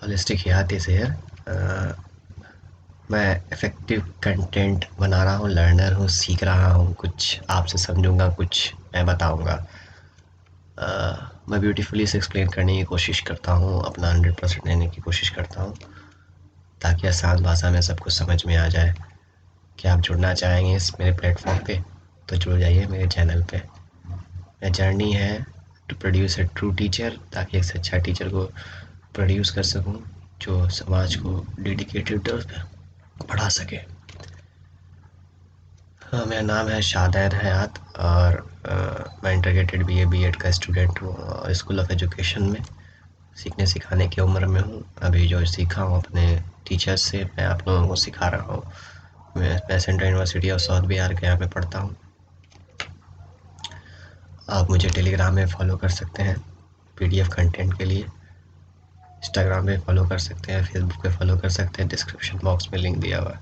Holistic Hayat is here. मैं effective content बना रहा हूँ, लर्नर हूँ, सीख रहा हूँ, कुछ आपसे समझूँगा, कुछ मैं बताऊँगा। मैं ब्यूटीफुली से एक्सप्लेन करने की कोशिश करता हूँ, अपना 100% देने की कोशिश करता हूँ, ताकि आसान भाषा में सब कुछ समझ में आ जाए। क्या आप जुड़ना चाहेंगे इस मेरे प्लेटफॉर्म पे, तो जुड़ जाइए मेरे चैनल पे। मेरी जर्नी है to produce a true teacher, ताकि एक अच्छा टीचर को प्रोड्यूस कर सकूँ, जो समाज को डेडिकेटेड पढ़ा सके। हाँ, मेरा नाम है शादाद हयात और मैं इंटीग्रेटेड बीए बीएड का स्टूडेंट हूँ और स्कूल ऑफ एजुकेशन में सीखने सिखाने की उम्र में हूँ। अभी जो सीखा हूँ अपने टीचर्स से, मैं आप लोगों को सिखा रहा हूँ। मैं central university of south Bihar के यहाँ पे पढ़ता हूँ। आप मुझे टेलीग्राम में फॉलो कर सकते हैं पीडीएफ कंटेंट के लिए, इंस्टाग्राम पे फॉलो कर सकते हैं, फेसबुक पे फॉलो कर सकते हैं, डिस्क्रिप्शन बॉक्स में लिंक दिया हुआ है।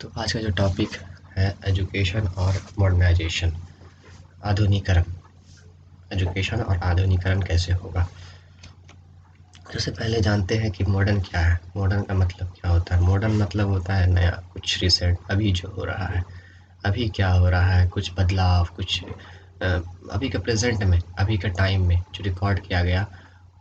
तो आज का जो टॉपिक है एजुकेशन और मॉडर्नाइजेशन, आधुनिकरण। एजुकेशन और आधुनिकरण कैसे होगा। सबसे पहले जानते हैं कि मॉडर्न क्या है। मॉडर्न का मतलब क्या होता है। मॉडर्न मतलब होता है नया, कुछ रिसेंट, अभी जो हो रहा है, अभी क्या हो रहा है, कुछ बदलाव, कुछ अभी के प्रेजेंट में, अभी के टाइम में जो रिकॉर्ड किया गया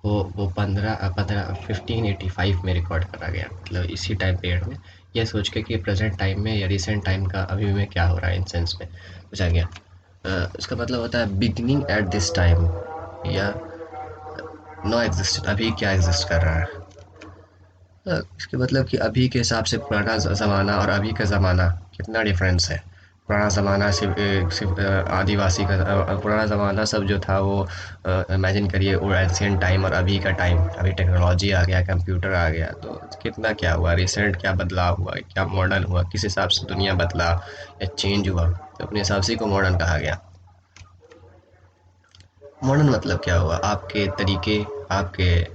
वो 1585 में रिकॉर्ड करा गया। मतलब इसी टाइम पीरियड में ये सोच के कि प्रेजेंट टाइम में या रिसेंट टाइम का अभी में क्या हो रहा है, इन सेंस में पूछा गया। इसका मतलब होता है बिगिनिंग एट दिस टाइम या नो एग्जिस्ट, अभी क्या एग्जिस्ट कर रहा है। इसके मतलब कि अभी के हिसाब से पुराना ज़माना और अभी का ज़माना कितना डिफरेंस है। पुराना ज़माना सिर्फ आदिवासी का, पुराना ज़माना सब जो था वो इमेजिन करिए, वो एंशियंट टाइम और अभी का टाइम, अभी टेक्नोलॉजी आ गया, कंप्यूटर आ गया, तो कितना क्या हुआ, रिसेंट क्या बदलाव हुआ, क्या मॉडर्न हुआ, किस हिसाब से दुनिया बदला या चेंज हुआ, तो अपने हिसाब से को मॉडर्न कहा गया। मॉडर्न मतलब क्या हुआ, आपके तरीके, आपके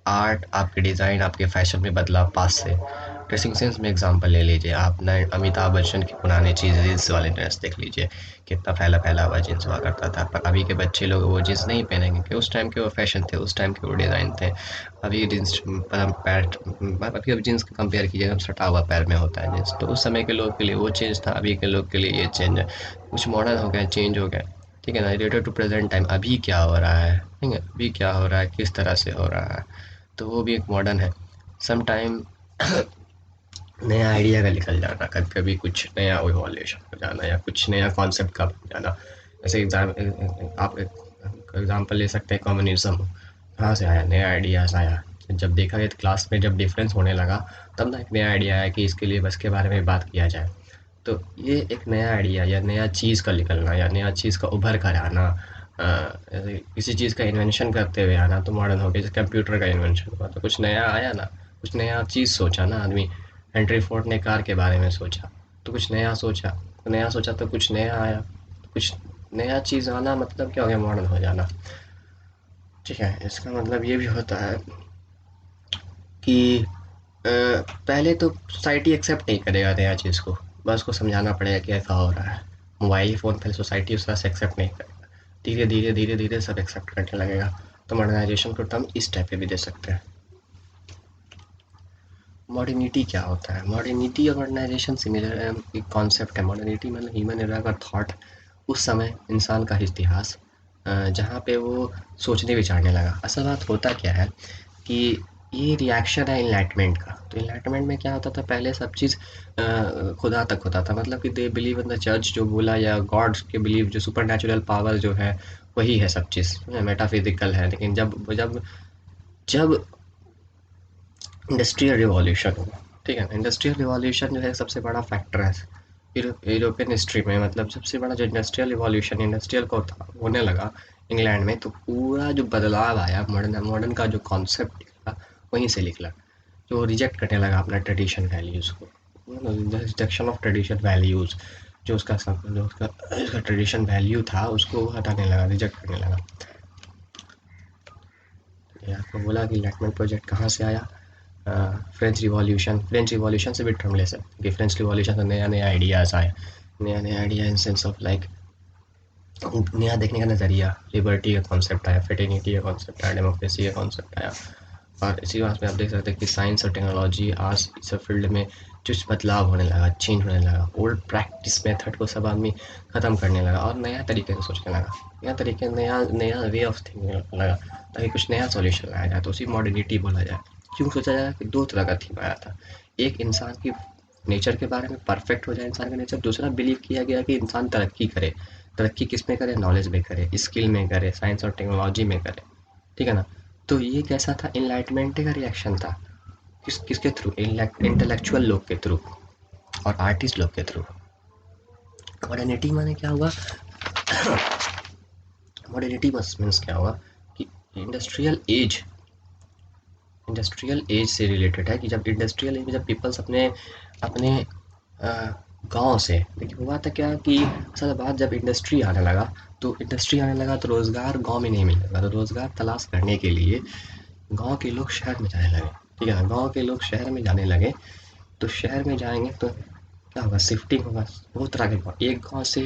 आर्ट, आपके डिज़ाइन, आपके फैशन में बदलाव पास से। ड्रेसिंग सेंस में एग्जांपल ले लीजिए, आप नए अमिताभ बच्चन की पुरानी चीज़, जीन्स वाले ड्रेस देख लीजिए, कितना फैला फैला हुआ जीन्स हुआ करता था। पर अभी के बच्चे लोग वो जीन्स नहीं पहनेंगे कि उस टाइम के वो फैशन थे, उस टाइम के वो डिज़ाइन थे। अभी जीन्स पैंट, अभी अब जीन्स का कंपेयर कीजिए, हम सटा हुआ पैर में होता है जीन्स, तो उस समय के लोग के लिए वो चेंज था, अभी के लोग के लिए ये चेंज है। कुछ मॉडर्न हो गया, चेंज हो गया, ठीक है ना। रिलेटेड टू प्रेजेंट टाइम, अभी क्या हो रहा है, ठीक है, अभी क्या हो रहा है, किस तरह से हो रहा है, तो वो भी एक मॉडर्न है। सम टाइम नया आइडिया का निकल जाना, कभी कभी कुछ नया इवोल्यूशन हो जाना या कुछ नया कॉन्सेप्ट का बन जाना। जैसे आप एग्जाम्पल ले सकते हैं, कम्युनिज्म कहाँ से आया, नया आइडियाज आया। जब देखा गया क्लास में, जब डिफरेंस होने लगा, तब ना एक नया आइडिया आया कि इसके लिए बस के बारे में बात किया जाए। तो ये एक नया आइडिया या नया चीज़ का निकलना या नया चीज़ का उभर कर आना, ऐसे किसी चीज़ का इन्वेंशन करते हुए आना, तो मॉडर्न हो गया। जैसे कंप्यूटर का इन्वेंशन हुआ तो कुछ नया आया ना, कुछ नया चीज़ सोचा ना आदमी। हेनरी फोर्ड ने कार के बारे में सोचा, तो कुछ नया सोचा, तो नया सोचा तो कुछ नया आया, तो कुछ नया चीज़ आना मतलब क्या हो गया, मॉडर्न हो जाना। ठीक है, इसका मतलब ये भी होता है कि पहले तो सोसाइटी एक्सेप्ट नहीं करेगा नया चीज़ को, बस उसको समझाना पड़ेगा कि ऐसा हो रहा है। मोबाइल फ़ोन पहले सोसाइटी उस तरह से एक्सेप्ट नहीं करेगा, धीरे धीरे धीरे धीरे सब एक्सेप्ट करने लगेगा। तो मॉडर्नाइजेशन को हम इस टाइप पे भी दे सकते हैं। मॉडर्निटी क्या होता है। मॉडर्निटी और मॉडर्नाइजेशन सिमिलर एक कॉन्सेप्ट है। मॉडर्निटी मतलब ह्यूमन एरा का थॉट, उस समय इंसान का इतिहास, जहाँ पे वो सोचने विचारने लगा। असल बात होता क्या है कि ये रिएक्शन है इनलाइटमेंट का। तो इनलाइटमेंट में क्या होता था, पहले सब चीज़ खुदा तक होता था, मतलब कि they believe in the church जो बोला, या गॉड्स के बिलीव, जो सुपर नेचुरल पावर जो है वही है सब चीज़, मेटाफिजिकल है। लेकिन जब जब जब इंडस्ट्रियल रिवॉल्यूशन हुआ, ठीक है, इंडस्ट्रियल रिवॉल्यूशन जो है सबसे बड़ा फैक्टर है यूरोपियन हिस्ट्री में। मतलब सबसे बड़ा जो इंडस्ट्रियल रिवॉल्यूशन, इंडस्ट्रियल को होने लगा इंग्लैंड में, तो पूरा जो बदलाव आया, मॉडर्न मॉडर्न का जो कॉन्सेप्ट निकला वहीं से निकला। जो रिजेक्ट करने लगा अपना ट्रेडिशन वैल्यूज़ को, रिजेक्शन ऑफ ट्रेडिशन वैल्यूज़, जो उसका ट्रेडिशन वैल्यू था उसको हटाने लगा, रिजेक्ट करने लगा। ये आपको बोला कि इनलाइटमेंट प्रोजेक्ट कहाँ से आया। फ्रेंच रिवॉल्यूशन से भी टर्म ले सकते हैं कि फ्रेंच रिवॉल्यूशन से नया नया आइडियाज़ आए, नया नया idea in sense of like नया देखने का नज़रिया, लिबर्टी का कॉन्सेप्ट आया, फ्रेटर्निटी का कॉन्सेप्ट आया, डेमोक्रेसी का कॉन्सेप्ट आया। और इसी बात में आप देख सकते हैं कि साइंस और टेक्नोलॉजी आज इस फील्ड में कुछ बदलाव होने लगा, चेंज होने लगा। ओल्ड प्रैक्टिस मेथड को सब आदमी ख़त्म करने लगा और नया तरीके से सोचने लगा, नया तरीके, नया नया वे ऑफ थिंकिंग लगा, ताकि कुछ नया सॉल्यूशन लाया जाए। तो उसी मॉडर्निटी बोला जाए। क्यों सोचा जाए कि दो तरह का थीम आया था। एक इंसान की नेचर के बारे में परफेक्ट हो जाए इंसान का नेचर। दूसरा बिलीव किया गया कि इंसान तरक्की करे। तरक्की किस में करे? नॉलेज में करे, स्किल में करे, साइंस और टेक्नोलॉजी में करे। ठीक है ना? तो ये कैसा था? इनलाइटमेंट का रिएक्शन था। किसके थ्रू? इंटेलेक्चुअल लोग के थ्रू और आर्टिस्ट लोग के थ्रू। मॉडर्निटी माने क्या हुआ? मॉडर्निटी बस मीन्स क्या हुआ कि इंडस्ट्रियल एज से रिलेटेड है। कि जब इंडस्ट्रियल एज में जब पीपल्स अपने अपने गांव से, देखिए हुआ था क्या कि असल बात, जब इंडस्ट्री आने लगा तो रोज़गार गांव में नहीं मिलने लगा। तो रोज़गार तलाश करने के लिए गांव के लोग शहर में जाने लगे। ठीक है ना? गांव के लोग शहर में जाने लगे। तो शहर में जाएंगे तो क्या होगा? शिफ्टिंग होगा। बहुत तरह के गाँव, एक गांव से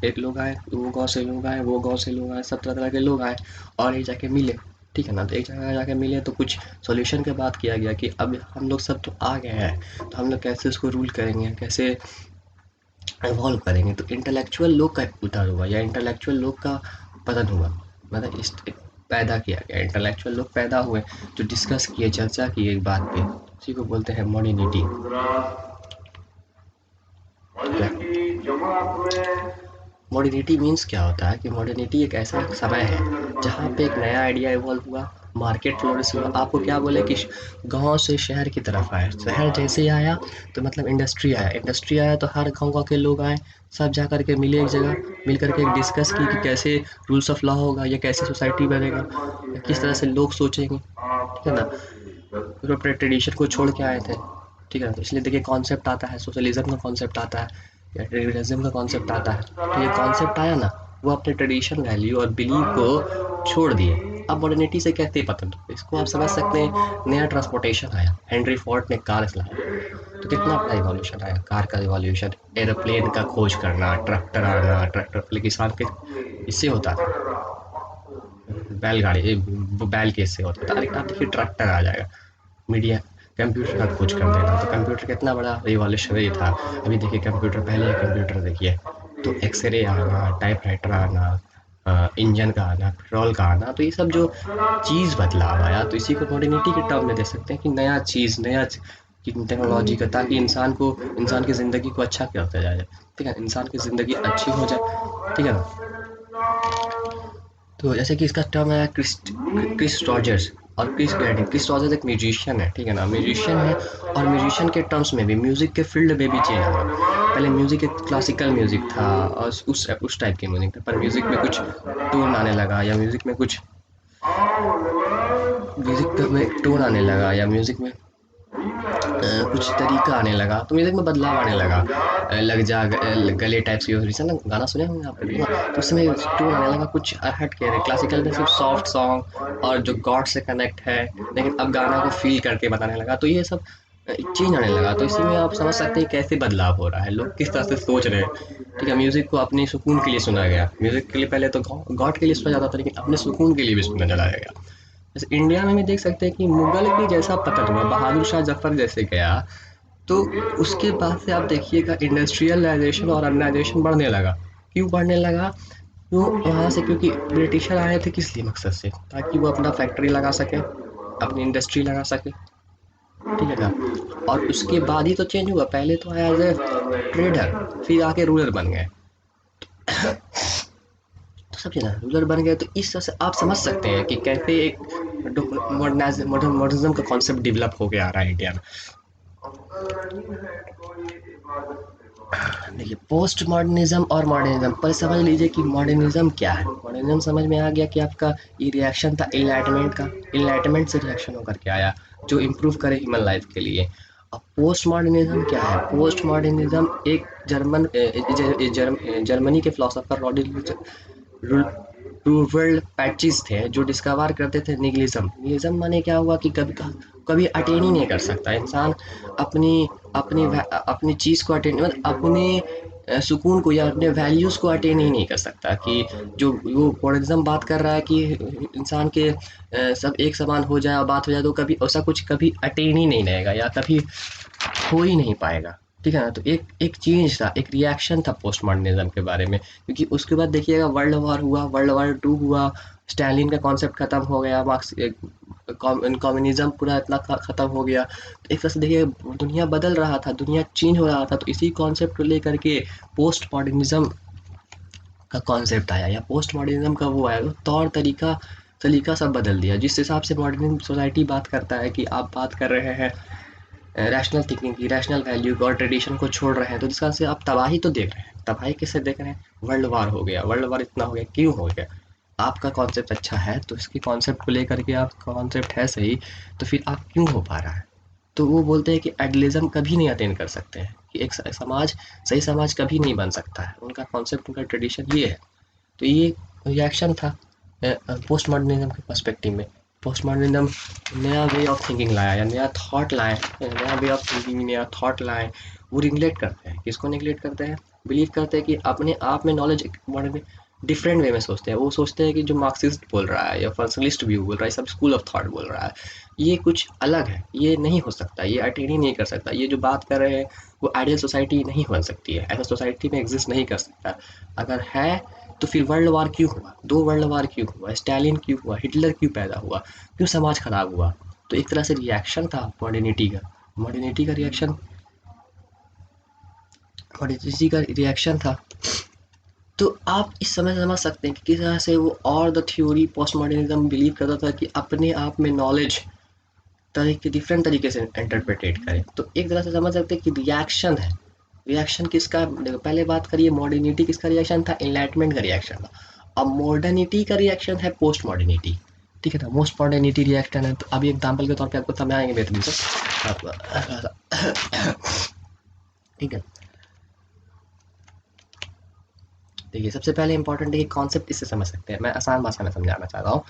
एक लोग आए, वो गांव से लोग आए, वो गांव से लोग आए, सब तरह तरह के लोग आए और एक जाके मिले। ठीक है ना? तो एक जगह जाके मिले तो कुछ सॉल्यूशन के बात किया गया कि अब हम लोग सब तो आ गए हैं, तो हम लोग कैसे उसको रूल करेंगे, कैसे इवॉल्व करेंगे। तो इंटेलेक्चुअल लोग का उतार हुआ या इंटेलेक्चुअल लोग का पतन हुआ। मतलब इस पैदा किया गया, इंटेलेक्चुअल लोग पैदा हुए जो डिस्कस किए, चर्चा की एक बात पे। उसी को बोलते हैं मॉडर्निटी। मॉडर्निटी मीन्स क्या होता है कि मॉडर्निटी एक ऐसा समय है जहाँ पे एक नया आइडिया इवॉल्व हुआ, मार्केट फ्लोरिश हुआ। आपको क्या बोले कि गांव से शहर की तरफ आया, शहर जैसे ही आया तो मतलब इंडस्ट्री आया तो हर गांव के लोग आए, सब जा कर के मिले एक जगह, मिल कर के डिस्कस की कि कैसे रूल्स ऑफ लॉ होगा या कैसे सोसाइटी बनेगा या किस तरह से लोग सोचेंगे। ठीक है ना? फिर अपने ट्रेडिशन को छोड़ के आए थे। ठीक है? तो इसलिए देखिए कॉन्सेप्ट आता है, सोशलिज्म का कॉन्सेप्ट आता है या ट्रेडिशनिज्म का कॉन्सेप्ट आता है। तो ये कॉन्सेप्ट आया ना, वो अपने ट्रेडिशन, वैल्यू और बिलीव को छोड़ दिए। अब मॉडर्निटी से कहते ही पतन। इसको आप समझ सकते हैं, नया ट्रांसपोर्टेशन आया, हेनरी फोर्ड ने कार लाया। तो कितना बड़ा इवोल्यूशन आया, कार का इवोल्यूशन, एरोप्लेन का खोज करना, ट्रैक्टर आना। ट्रैक्टर पहले किसान के इससे होता था, बैलगाड़ी, बैल के इससे होता था। अरे अब देखिए ट्रैक्टर आ जाएगा। मीडिया, कंप्यूटर का खोज कर देना। तो कंप्यूटर कितना बड़ा रिवॉल्यूशनरी था। अभी देखिए कंप्यूटर, पहले कंप्यूटर देखिए तो एक्सरे आना, टाइपराइटर आना, इंजन का आना, पेट्रोल का आना। तो ये सब जो चीज़ बदलाव आया, तो इसी को मॉडर्निटी के टर्म में दे सकते हैं कि नया चीज़, नया टेक्नोलॉजी का, ताकि इंसान की ज़िंदगी को अच्छा करते जाए। ठीक है? इंसान की ज़िंदगी अच्छी हो जाए। ठीक है ना? तो जैसे कि इसका टर्म है क्रिस रॉजर्स और क्रिस ग्रैडिंग। क्रिस रॉजर्स एक म्यूजिशियन है। ठीक है ना? म्यूजिशियन है और म्यूजिशियन के टर्म्स में भी, म्यूजिक के फील्ड में भी चेंज आया। पहले म्यूजिक एक क्लासिकल म्यूजिक था और उस टाइप की म्यूजिक था, पर म्यूजिक में कुछ टोन आने लगा या म्यूजिक में टोन आने लगा या म्यूजिक में कुछ तरीका आने लगा, तो म्यूजिक में बदलाव आने लगा। लग जा गले टाइप्स की रिसेंट गाना सुने होंगे आप कभी ना, तो उसमें टोन आने लगा कुछ हट के। क्लासिकल में सिर्फ सॉफ्ट सॉन्ग और जो गॉड से कनेक्ट है, लेकिन अब गाना को फील करके बताने लगा। तो ये सब चेंज आने लगा। तो इसी में आप समझ सकते हैं कैसे बदलाव हो रहा है, लोग किस तरह से सोच रहे हैं। ठीक है? म्यूजिक को अपने सुकून के लिए सुना गया। म्यूजिक के लिए पहले तो गॉड के लिए सुना जाता था, लेकिन अपने सुकून के लिए भी सुना चला गया। जैसे इंडिया में भी देख सकते हैं कि मुगल के जैसा पतन हुआ, बहादुर शाह जफर जैसे गया, तो उसके बाद से आप देखिएगा इंडस्ट्रियलाइजेशन और अर्बनाइजेशन बढ़ने लगा। क्यों बढ़ने लगा? क्यों वहाँ से? क्योंकि ब्रिटिशर आए थे किस लिए? मकसद से, ताकि वो अपना फैक्ट्री लगा सके, अपनी इंडस्ट्री लगा सके। ठीक है ना? और उसके बाद ही तो चेंज हुआ। पहले तो आया एज ए ट्रेडर, फिर आके रूलर बन गए। तो सब चीज़ रूलर बन गए। तो इस तरह से आप समझ सकते हैं कि कैसे एक मॉडर्निज्म का कॉन्सेप्ट डेवलप हो गया आ रहा है इंडिया में। देखिए पोस्ट मॉडर्निज्म और मॉडर्निज्म पर समझ लीजिए कि मॉडर्निज्म क्या है। मॉडर्निज्म समझ में आ गया कि आपका ये रिएक्शन था इनलाइटमेंट का, इनलाइटमेंट से रिएक्शन होकर के आया जो इम्प्रूव करे ह्यूमन लाइफ के लिए। अब पोस्ट मॉडर्निज्म क्या है? पोस्ट मॉडर्निज्म एक जर्मनी के फिलोसोफर रूवर्ल्ड पैचेस थे जो डिस्कवर करते थे निगलिज्म। निगलिज्म माने क्या हुआ कि कभी कभी अटेन ही नहीं कर सकता इंसान अपनी अपनी अपनी चीज़ को अटेन, मतलब अपने सुकून को या अपने वैल्यूज़ को अटेन ही नहीं कर सकता। कि जो वो मॉडर्निज्म बात कर रहा है कि इंसान के सब एक समान हो जाए और बात हो जाए, तो कभी ऐसा कुछ कभी अटेन ही नहीं रहेगा या कभी हो ही नहीं पाएगा। ठीक है ना? तो एक एक चेंज था, एक रिएक्शन था पोस्ट मॉडर्निज्म के बारे में, क्योंकि उसके बाद देखिएगा वर्ल्ड वॉर हुआ, वर्ल्ड वॉर टू हुआ, स्टालिन का कॉन्सेप्ट खत्म हो गया, मार्क्स कम्युनिज्म पूरा इतना खत्म हो गया। तो एक तरह से देखिए दुनिया बदल रहा था, दुनिया चेंज हो रहा था, तो इसी कॉन्सेप्ट को लेकर के पोस्ट मॉडर्निज्म का कॉन्सेप्ट आया, या पोस्ट मॉडर्निज्म का वो आया, तो तौर तरीका तरीका सब बदल दिया। जिस हिसाब से मॉडर्न सोसाइटी बात करता है कि आप बात कर रहे हैं रैशनल थिंकिंग की, रैशनल वैल्यू और ट्रेडिशन को छोड़ रहे हैं, तो जिस कारण से आप तबाही तो देख रहे हैं। तबाही किससे देख रहे हैं? वर्ल्ड वार हो गया, वर्ल्ड वार इतना हो गया, क्यों हो गया? आपका कॉन्सेप्ट अच्छा है तो इसके कॉन्सेप्ट को लेकर के, आपका कॉन्सेप्ट है सही, तो फिर आप क्यों हो पा रहा है? तो वो बोलते हैं कि आइडियलिज्म कभी नहीं अटेन कर सकते हैं, कि एक समाज, सही समाज कभी नहीं बन सकता है। उनका कॉन्सेप्ट, उनका ट्रेडिशन ये है। तो ये रिएक्शन था पोस्ट मॉडर्निज्म के पर्सपेक्टिव में। पोस्ट मॉडर्निज्म नया वे ऑफ थिंकिंग लाया, या नया थॉट लाए, नया वे ऑफ थिंकिंग, नया थॉट लाए। वो निगलेक्ट करते हैं, किसको निगलेक्ट करते हैं? बिलीव करते हैं कि अपने आप में नॉलेज मॉडर्न डिफरेंट वे में सोचते हैं। वो सोचते हैं कि जो मार्क्सिस्ट बोल रहा है या फंक्शनलिस्ट व्यू बोल रहा है, सब स्कूल ऑफ थॉट बोल रहा है, ये कुछ अलग है, ये नहीं हो सकता, ये अटेन ही नहीं कर सकता। ये जो बात कर रहे हैं वो आइडियल सोसाइटी नहीं बन सकती है, ऐसा सोसाइटी में एग्जिस्ट नहीं कर सकता। अगर है तो फिर वर्ल्ड वार क्यों हुआ? दो वर्ल्ड वार क्यों हुआ? स्टालिन क्यों हुआ? हिटलर क्यों पैदा हुआ? क्यों समाज खराब हुआ? तो एक तरह से रिएक्शन था मॉडर्निटी का, मॉडर्निटी का रिएक्शन, मॉडर्निटी का रिएक्शन था। तो आप इस समय समझ सकते हैं कि किस तरह से वो और the theory post modernism believe करता था कि अपने आप में नॉलेज तरीके डिफरेंट तरीके से इंटरप्रिटेट करें। तो एक तरह से समझ सकते हैं कि रिएक्शन है। रिएक्शन किसका? देखो पहले बात करिए, मॉडर्निटी किसका रिएक्शन था? एनलाइटमेंट का रिएक्शन था। अब मॉडर्निटी का रिएक्शन है पोस्ट मॉडर्निटी। ठीक है ना? मोस्ट मॉडर्निटी रिएक्शन है। तो अभी एग्जाम्पल के तौर पे आपको समझाएंगे बेहतरीन से। ठीक है, देखिए सबसे पहले इंपॉर्टेंट है कि कॉन्सेप्ट इससे समझ सकते हैं। मैं आसान भाषा में समझाना चाह रहा हूँ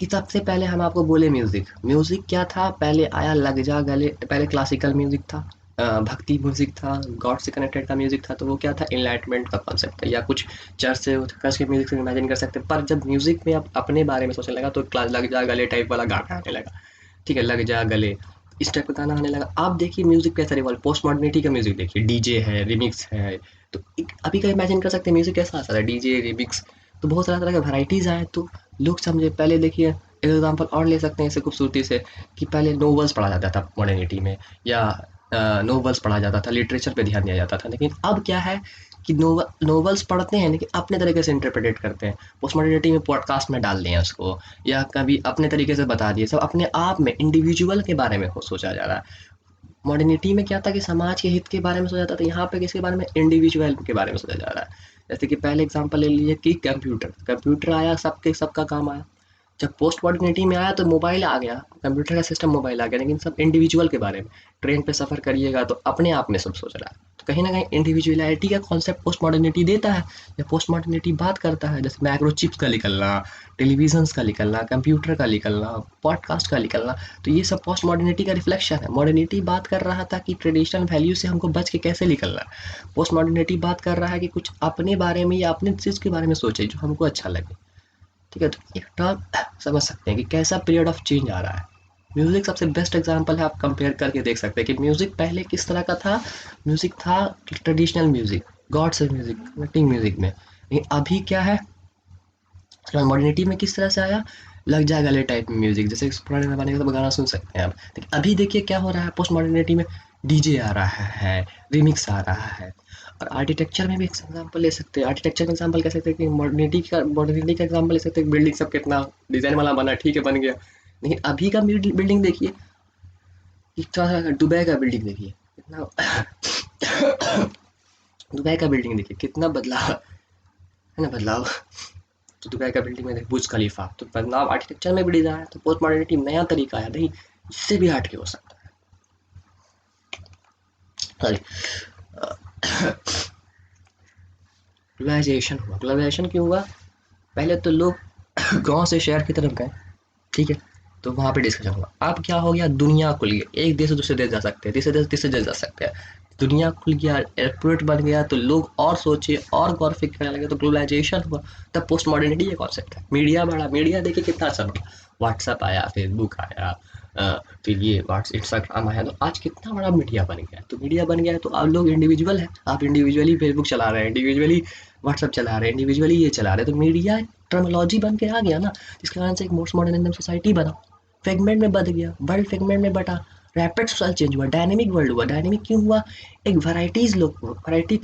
कि सबसे पहले हम आपको बोले म्यूजिक। म्यूजिक क्या था? पहले आया लग जा गले, पहले क्लासिकल म्यूजिक था, भक्ति म्यूजिक था, गॉड से कनेक्टेड का म्यूजिक था। तो वो क्या था? एनलाइटमेंट का कॉन्सेप्ट था, या कुछ चर्च से चर्च के म्यूजिक से इमेजिन कर सकते हैं। पर जब म्यूजिक में आप अपने बारे में सोचने लगा तो क्लास लग जा गले टाइप वाला गाना आने लगा। ठीक है, लग जा गले इस टाइप का गाना आने लगा। आप देखिए म्यूजिक कैसा रिवॉल्व, पोस्ट मॉडर्निटी का म्यूजिक देखिए, डीजे है, रिमिक्स है। तो अभी का इमेजिन कर सकते हैं म्यूजिक कैसा आता है, डीजे, रिमिक्स। तो बहुत सारा तरह के वैराइटीज आए, तो लोग समझे। पहले देखिए एक एग्जांपल और ले सकते हैं इसे खूबसूरती से, कि पहले नोवेल्स पढ़ा जाता था मॉडर्निटी में, या नोवेल्स पढ़ा जाता था, लिटरेचर पे ध्यान दिया जाता था। लेकिन अब क्या है कि नोवेल्स पढ़ते हैं लेकिन अपने तरीके से इंटरप्रेटेट करते हैं, पोस्ट मॉडर्निटी में पॉडकास्ट में डाल दिए उसको, या कभी अपने तरीके से बता दिए। सब अपने आप में इंडिविजुअल के बारे में सोचा जा रहा है। मॉडर्निटी में क्या था कि समाज के हित के बारे में सोचा जाता था, यहाँ पे किसके बारे में? इंडिविजुअल के बारे में सोचा जा रहा है। जैसे कि पहले एग्जांपल ले लीजिए कि कंप्यूटर, कंप्यूटर आया, सबके सबका काम आया। जब पोस्ट मॉडर्निटी में आया तो मोबाइल आ गया, कंप्यूटर का सिस्टम मोबाइल आ गया, लेकिन सब इंडिविजुअल के बारे में। ट्रेन पे सफ़र करिएगा तो अपने आप में सब सोच रहा है। तो कहीं ना कहीं इंडिविजुअलिटी का कॉन्सेप्ट पोस्ट मॉडर्निटी देता है, या पोस्ट मॉडर्निटी बात करता है। जैसे माइक्रोचिप्स का निकलना, टेलीविजन्स का निकलना, कंप्यूटर का निकलना, पॉडकास्ट का निकलना, तो ये सब पोस्ट मॉडर्निटी का रिफ्लेक्शन है। मॉडर्निटी बात कर रहा था कि ट्रेडिशनल वैल्यू से हमको बच के कैसे निकलना है। पोस्ट मॉडर्निटी बात कर रहा है कि कुछ अपने बारे में या अपने चीज़ के बारे में सोचे जो हमको अच्छा लगे। ठीक है, तो एक टर्म समझ सकते हैं कि कैसा पीरियड ऑफ चेंज आ रहा है। म्यूजिक सबसे बेस्ट एग्जांपल है, आप कंपेयर करके देख सकते हैं कि म्यूजिक पहले किस तरह का था। म्यूजिक था ट्रेडिशनल म्यूजिक, गॉड से म्यूजिक, कनेक्टिंग म्यूजिक में। लेकिन अभी क्या है, मॉडर्निटी में किस तरह से आया? लग जा गले टाइप म्यूजिक, जैसे पुराने जमाने का सब गाना सुन सकते हैं आप। लेकिन अभी देखिए क्या हो रहा है पोस्ट मॉडर्निटी में, डीजे आ रहा है, रिमिक्स आ रहा है। और आर्किटेक्चर में भी एक एग्जांपल ले सकते हैं। आर्किटेक्चर में एग्जांपल कह सकते हैं कि मॉडर्निटी का एग्जांपल ले सकते हैं। बिल्डिंग सब कितना डिजाइन वाला बना, ठीक है, बन गया। लेकिन अभी का बिल्डिंग देखिए, इतना दुबई का बिल्डिंग देखिए कितना दुबई का बिल्डिंग देखिए कितना बदलाव है ना, बदलाव। तो दुबई का बिल्डिंग में देखिए बुर्ज खलीफा, तो बदलाव आर्किटेक्चर में भी डिजाइन है। तो पोस्ट मॉडर्निटी नया तरीका है, नहीं इससे भी हट के हो सकता है। सॉरी, ग्लोबलाइजेशन हुआ। ग्लोबलाइजेशन क्यों हुआ? पहले तो लोग गांव से शहर की तरफ गए, ठीक है, तो वहाँ पे डिस्कशन हुआ। अब क्या हो गया? दुनिया खुल गई, एक देश से दूसरे देश जा सकते हैं, तीसरे देश जा सकते हैं। दुनिया खुल गया, एयरपोर्ट बन गया, तो लोग और सोचे और गौर फिक्र करने लगे, तो ग्लोबलाइजेशन हुआ। तब पोस्ट मॉडर्निटी ये कॉन्सेप्ट है। मीडिया बढ़ा, मीडिया देखिए कितना सब, व्हाट्सअप आया, फेसबुक आया, फिर ये व्हाट्स इंस्टाग्राम आया, तो आज कितना बड़ा मीडिया बन गया है। तो मीडिया बन गया है तो आप लोग इंडिविजुअल हैं, आप इंडिविजुअली फेसबुक चला रहे हैं, इंडिविजुअली व्हाट्सअप चला रहे हैं, इंडिविजुअली ये चला रहे हैं, तो मीडिया टर्मोलॉजी बन के आ गया ना, जिसके कारण से एक मोस्ट मॉडर्न सोसाइटी बना, फ्रेगमेंट में बद गया, वर्ल्ड फ्रेगमेंट में बटा, रैपिड सोशल चेंज हुआ, डायनेमिक वर्ल्ड हुआ। डायनेमिक क्यों हुआ? एक वैराइटीज लोग, वैराइटी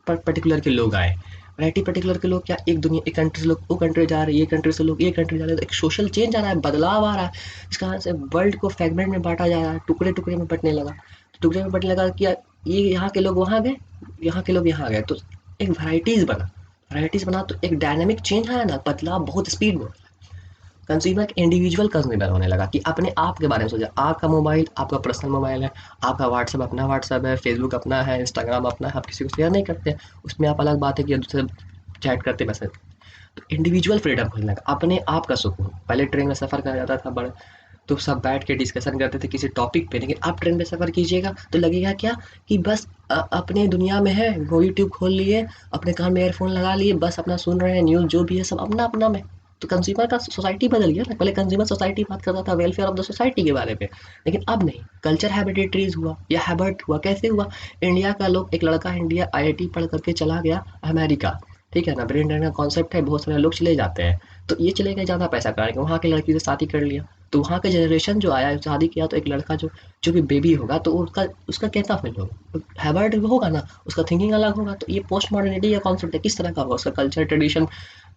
पर्टिकुलर के लोग आए, वैराइटी पर्टिकुलर के लोग क्या, एक दुनिया, एक कंट्री से लोग वो कंट्री जा रहे हैं, ये कंट्री से लोग ये कंट्री जा रहे हैं, तो एक सोशल चेंज आ रहा है, बदलाव आ रहा है। इस कारण से वर्ल्ड को फ्रेगमेंट में बांटा जा रहा है, टुकड़े टुकड़े में बंटने लगा। तो टुकड़े में बंटने लगा कि ये यहाँ के लोग वहाँ गए, यहाँ के लोग यहाँ गए, तो एक वैराइटीज बना, वैराइटीज बना, तो एक डायनेमिक चेंज आया ना, बदलाव बहुत स्पीड में। कंज्यूमर इंडिविजुअल कंज्यूमर होने लगा कि अपने आप के बारे में सोचा, आपका मोबाइल आपका पर्सनल मोबाइल है, आपका व्हाट्सएप अपना व्हाट्सएप है, फेसबुक अपना है, इंस्टाग्राम अपना है, आप किसी को शेयर नहीं करते, उसमें आप अलग बात है कि दूसरे चैट करते मैसेज। तो इंडिविजुअल फ्रीडम खोलने लगा, अपने आप का सुकून। पहले ट्रेन में सफ़र करा जाता था बड़े, तो सब बैठ के डिस्कशन करते थे किसी टॉपिक पे, लेकिन आप ट्रेन में सफ़र कीजिएगा तो लगेगा क्या कि बस अपने दुनिया में है, वो यूट्यूब खोल लिए, अपने कान में ईयरफोन लगा लिए, बस अपना सुन रहे हैं, न्यूज़ जो भी है सब अपना अपना में। तो कंज्यूमर का सोसाइटी बदल गया ना, पहले कंज्यूमर सोसाइटी बात करता था वेलफेयर ऑफ द सोसाइटी के बारे में, लेकिन अब नहीं, कल्चर हैबिटेटरीज हुआ या हैबिट हुआ। कैसे हुआ? इंडिया का लोग, एक लड़का इंडिया आईआईटी पढ़ करके चला गया अमेरिका, ठीक है ना, ब्रेन ड्रेन का कॉन्सेप्ट है, बहुत सारे लोग चले जाते हैं, तो ये चले गए ज़्यादा पैसा कमाने, वहाँ की लड़की से शादी कर लिया, तो वहाँ का जनरेशन जो आया, शादी किया, तो एक लड़का जो जो भी बेबी होगा, तो उसका उसका कैसा फील होगा, हैबिट होगा ना, उसका थिंकिंग अलग होगा। तो ये पोस्ट मॉडर्निटी का कॉन्सेप्ट है, किस तरह का होगा, उसका कल्चर ट्रेडिशन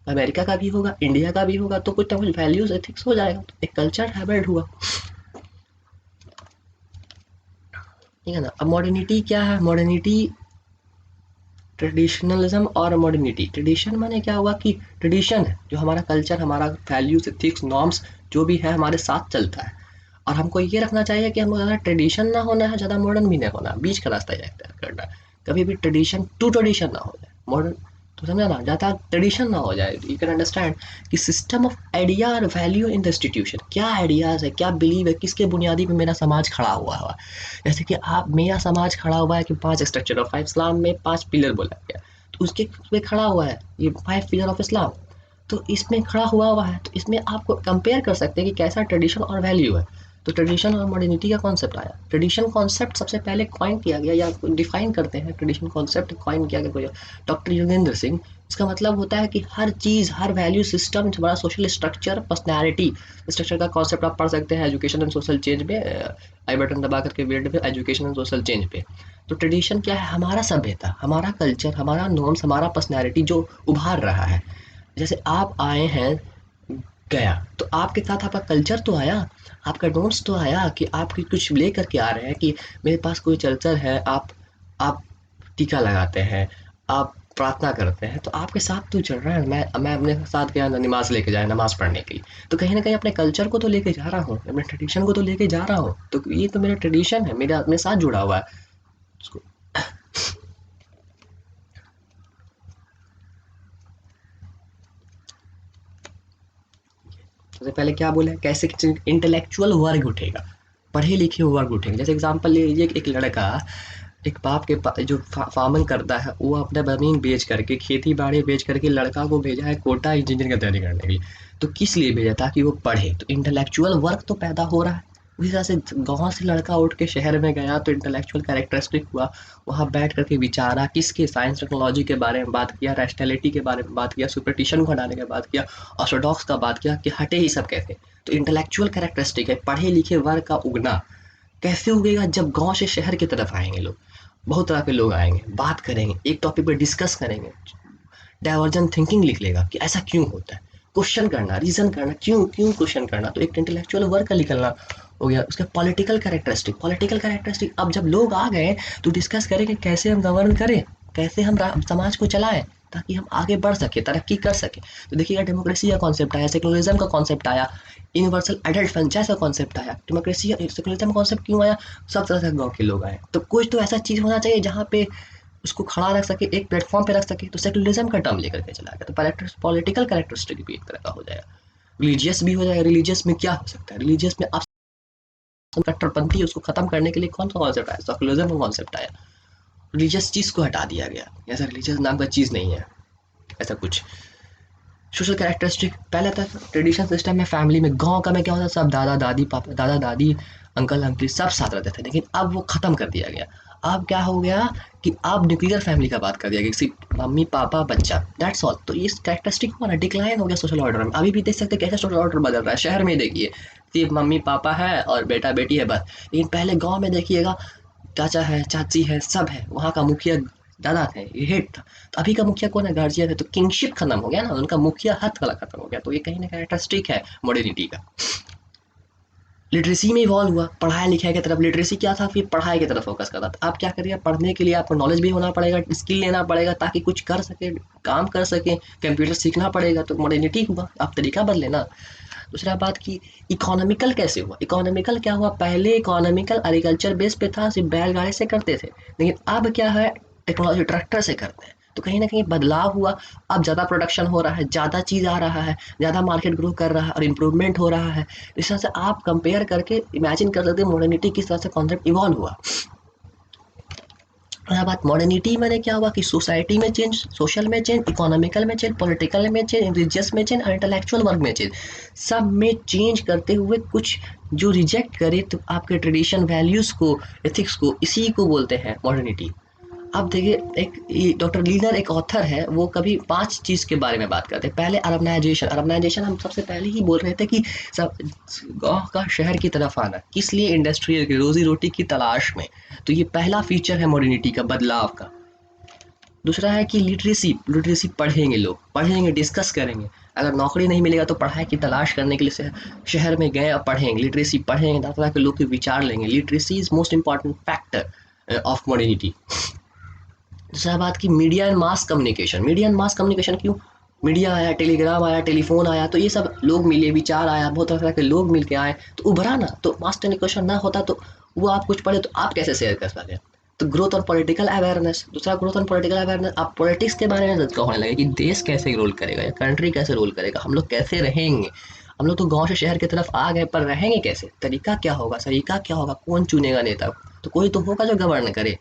अमेरिका का भी होगा, इंडिया का भी होगा, तो कुछ ना कुछ वैल्यूज एथिक्स हो जाएगा, तो एक कल्चर हैबिट हुआ, ठीक है ना। अब मॉडर्निटी क्या है? मॉडर्निटी ट्रेडिशनलिज्म और मॉडर्निटी। ट्रेडिशन माने क्या हुआ कि ट्रेडिशन है जो हमारा कल्चर, हमारा वैल्यूज एथिक्स नॉर्म्स जो भी है हमारे साथ चलता है, और हमको ये रखना चाहिए कि हमको ज़्यादा ट्रेडिशन ना होना है, ज़्यादा मॉडर्न भी नहीं होना, बीच का रास्ता तय करना है। कभी भी ट्रेडिशन टू ट्रेडिशन ना हो जाए, मॉडर्न, तो समझा ना, ज़्यादा ट्रेडिशन ना हो जाए। यू कैन अंडरस्टैंड कि सिस्टम ऑफ आइडिया और वैल्यू इन द इंस्टीट्यूशन, क्या आइडियाज़ है, क्या बिलीव है, किसके बुनियादी पे मेरा समाज खड़ा हुआ है। जैसे कि आप, मेरा समाज खड़ा हुआ है कि 5 स्ट्रक्चर ऑफ इस्लाम में 5 पिलर बोला गया, तो उसके उसमें खड़ा हुआ है ये 5 पिलर ऑफ इस्लाम, तो इसमें खड़ा हुआ है, तो इसमें आपको कंपेयर कर सकते हैं कि कैसा ट्रेडिशन और वैल्यू है। तो ट्रेडिशन और मॉडर्निटी का कॉन्सेप्ट आया। ट्रेडिशन कॉन्सेप्ट सबसे पहले कॉइन किया गया, या डिफाइन करते हैं, ट्रेडिशन कॉन्सेप्ट कॉइन किया गया कोई डॉक्टर योगेंद्र सिंह। इसका मतलब होता है कि हर चीज़, हर वैल्यू सिस्टम, हमारा सोशल स्ट्रक्चर, पर्सनैलिटी स्ट्रक्चर का कॉन्सेप्ट आप पढ़ सकते हैं एजुकेशन एंड सोशल चेंज में, आई बटन दबा करके वर्ड पे एजुकेशन एंड सोशल चेंज पे। तो ट्रेडिशन क्या है? हमारा सभ्यता, हमारा कल्चर, हमारा नॉर्म्स, हमारा पर्सनैलिटी जो उभार रहा है। जैसे आप आए हैं गया, तो आपके साथ आपका कल्चर तो आया, आपका नॉर्म्स तो आया, कि आप कुछ ले करके आ रहे हैं कि मेरे पास कोई कल्चर है, आप टीका लगाते हैं, आप प्रार्थना करते हैं, तो आपके साथ तो चल रहा है। मैं अपने साथ गया नमाज लेके जाए, नमाज पढ़ने के लिए, तो कहीं ना कहीं अपने कल्चर को तो लेके जा रहा हूँ, अपने ट्रेडिशन को तो लेके जा रहा हूँ, तो ये तो मेरा ट्रेडिशन है, मेरा अपने साथ जुड़ा हुआ है उसको। सबसे पहले क्या बोला है, कैसे इंटेलेक्चुअल वर्ग उठेगा, पढ़े लिखे वर्ग उठेंगे। जैसे एग्जांपल ले लीजिए, एक लड़का, एक बाप के जो फार्मिंग करता है, वो अपना ज़मीन बेच करके, खेती बाड़ी बेच करके लड़का को भेजा है कोटा इंजीनियर की तैयारी करने के लिए। तो किस लिए भेजा? ताकि वो पढ़े, तो इंटेलेक्चुअल वर्क तो पैदा हो रहा है। उसी तरह से गांव से लड़का उठ के शहर में गया, तो इंटेलेक्चुअल कैरेक्टरिस्टिक हुआ, वहाँ बैठ करके विचारा, किसके, साइंस टेक्नोलॉजी के बारे में बात किया, रैशनैलिटी के बारे में बात किया, सुपरस्टिशन को हटाने की बात किया, ऑर्थोडॉक्स का बात किया, कि हटे ही सब कैसे। तो इंटेलेक्चुअल कैरेक्टरिस्टिक है पढ़े लिखे वर्ग का उगना। कैसे उगेगा? जब गांव से शहर की तरफ आएंगे लोग, बहुत तरह के लोग आएंगे, बात करेंगे, एक टॉपिक पे डिस्कस करेंगे, डाइवर्जेंट थिंकिंग लिख लेगा कि ऐसा क्यों होता है, क्वेश्चन करना, रीजन करना, क्यों क्यों क्वेश्चन करना, तो एक इंटेलेक्चुअल वर्क का निकलना हो गया। उसका पॉलिटिकल कैरेक्टरिस्टिक, अब जब लोग आ गए तो डिस्कस करेंगे कैसे हम गवर्न करें, कैसे हम समाज को चलाएं, ताकि हम आगे बढ़ सके, तरक्की कर सके। तो देखिएगा, डेमोक्रेसी का कॉन्सेप्ट आया, सेकुलरिज्म का कॉन्सेप्ट आया, यूनिवर्सल एडल्ट फ्रेंचाइज का कॉन्सेप्ट आया। डेमोक्रेसी सेकुलरिज्म का कॉन्सेप्ट क्यों आया? सब तरह से गाँव के लोग आए, तो कुछ तो ऐसा चीज़ होना चाहिए जहाँ पे उसको खड़ा रख सके, एक प्लेटफॉर्म पे रख सके, तो सेकुलरिज्म का टर्म लेकर के चला गया। तो पॉलिटिकल कैरेक्टरिस्टिक भी एक तरह का हो जाएगा, रिलीजियस भी हो जाएगा। रिलीजियस में क्या हो सकता है? रिलीजियस में आप कट्टरपंथी, उसको खत्म करने के लिए कौन सा कॉन्सेप्ट आया? सेकुलरिज्म का कॉन्सेप्ट आया। रिलीजियस चीज़ को हटा दिया गया, ऐसा रिलीजियस नाम का चीज़ नहीं है, ऐसा कुछ। सोशल कैरेक्टरिस्टिक पहले तक ट्रेडिशन सिस्टम में फैमिली में गांव का में क्या होता था, सब दादा दादी पापा दादा दादी अंकल आंटी सब साथ रहते थे, लेकिन अब वो ख़त्म कर दिया गया। अब क्या हो गया कि अब न्यूक्लियर फैमिली का बात कर दिया गया, सिर्फ मम्मी पापा बच्चा, दैट्स ऑल। तो इस कैरेक्टरिस्टिक हुआ ना, डिक्लाइन हो गया सोशल ऑर्डर में। अभी भी देख सकते हैं कैसे सोशल ऑर्डर बदल रहा है, शहर में देखिए सिर्फ मम्मी पापा है और बेटा बेटी है बस, लेकिन पहले गाँव में देखिएगा चाचा है चाची है सब है, वहाँ का मुखिया दादा थे, ये हेड था। तो अभी का मुखिया कौन है, गार्जियन है। तो किंगशिप खत्म हो गया ना, उनका मुखिया हद वाला खत्म हो गया। तो ये कहीं ना कैरेक्टरिस्टिक है मॉडर्निटी का। लिटरेसी में इवॉल्व हुआ, पढ़ाई लिखाई की तरफ। लिटरेसी क्या था, फिर पढ़ाई की तरफ फोकस करता था। आप क्या करिए, पढ़ने के लिए आपको नॉलेज भी होना पड़ेगा, स्किल लेना पड़ेगा ताकि कुछ कर सके, काम कर सके, कंप्यूटर सीखना पड़ेगा। तो मॉडर्निटी हुआ, आप तरीका बदले ना। दूसरा बात की इकोनॉमिकल कैसे हुआ, इकोनॉमिकल क्या हुआ, पहले इकोनॉमिकल एग्रीकल्चर बेस पे था, सिर्फ बैलगाड़ी से करते थे, लेकिन अब क्या है, टेक्नोलॉजी ट्रैक्टर से करते हैं। तो कहीं ना कहीं बदलाव हुआ, अब ज़्यादा प्रोडक्शन हो रहा है, ज़्यादा चीज़ आ रहा है, ज़्यादा मार्केट ग्रो कर रहा है और इम्प्रूवमेंट हो रहा है। इस तरह से आप कंपेयर करके इमेजिन कर सकते हैं मॉडर्निटी किस तरह से कॉन्सेप्ट इवॉल्व हुआ। रहा बात मॉडर्निटी मैंने क्या हुआ कि सोसाइटी में चेंज, सोशल में चेंज, इकोनॉमिकल में चेंज, पॉलिटिकल में चेंज, रिलीजियस में चेंज और इंटेलेक्चुअल वर्क में चेंज, सब में चेंज करते हुए कुछ जो रिजेक्ट करे तो आपके ट्रेडिशन वैल्यूज़ को, एथिक्स को, इसी को बोलते हैं मॉडर्निटी। अब देखिए एक डॉक्टर लीनर एक ऑथर है, वो कभी 5 चीज़ के बारे में बात करते हैं। पहले अर्बनाइजेशन, अर्बनाइजेशन हम सबसे पहले ही बोल रहे थे कि सब गाँव का शहर की तरफ आना, किस लिए, इंडस्ट्रियल की रोजी रोटी की तलाश में। तो ये पहला फीचर है मॉडर्निटी का, बदलाव का। दूसरा है कि लिटरेसी, लिटरेसी पढ़ेंगे लोग, पढ़ेंगे डिस्कस करेंगे। अगर नौकरी नहीं मिलेगा तो पढ़ाई की तलाश करने के लिए शहर में गए और पढ़ेंगे, लिटरेसी पढ़ेंगे, तरह तरह के लोग के विचार लेंगे। Literacy is most important factor of modernity. दूसरा बात की media and mass communication, media and mass communication क्यों, मीडिया आया, टेलीग्राम आया, टेलीफोन आया, तो ये सब लोग मिले, विचार आया, बहुत तरह के लोग मिल के आए तो उभरा ना। तो मास कम्युनिकेशन ना होता तो वो आप कुछ पढ़े तो आप कैसे शेयर कर सकें। तो ग्रोथ और पॉलिटिकल अवेयरनेस, दूसरा ग्रोथ और पॉलिटिकल अवेयरनेस, आप पॉलिटिक्स के बारे में सोचना होने लगे कि देश कैसे रोल करेगा या कंट्री कैसे रोल करेगा, हम लोग कैसे रहेंगे। हम लोग तो गांव से शहर की तरफ आ गए, पर रहेंगे कैसे, तरीका क्या होगा, सरीका क्या होगा, कौन चुनेगा नेता को, तो कोई तो होगा जो गवर्न करे।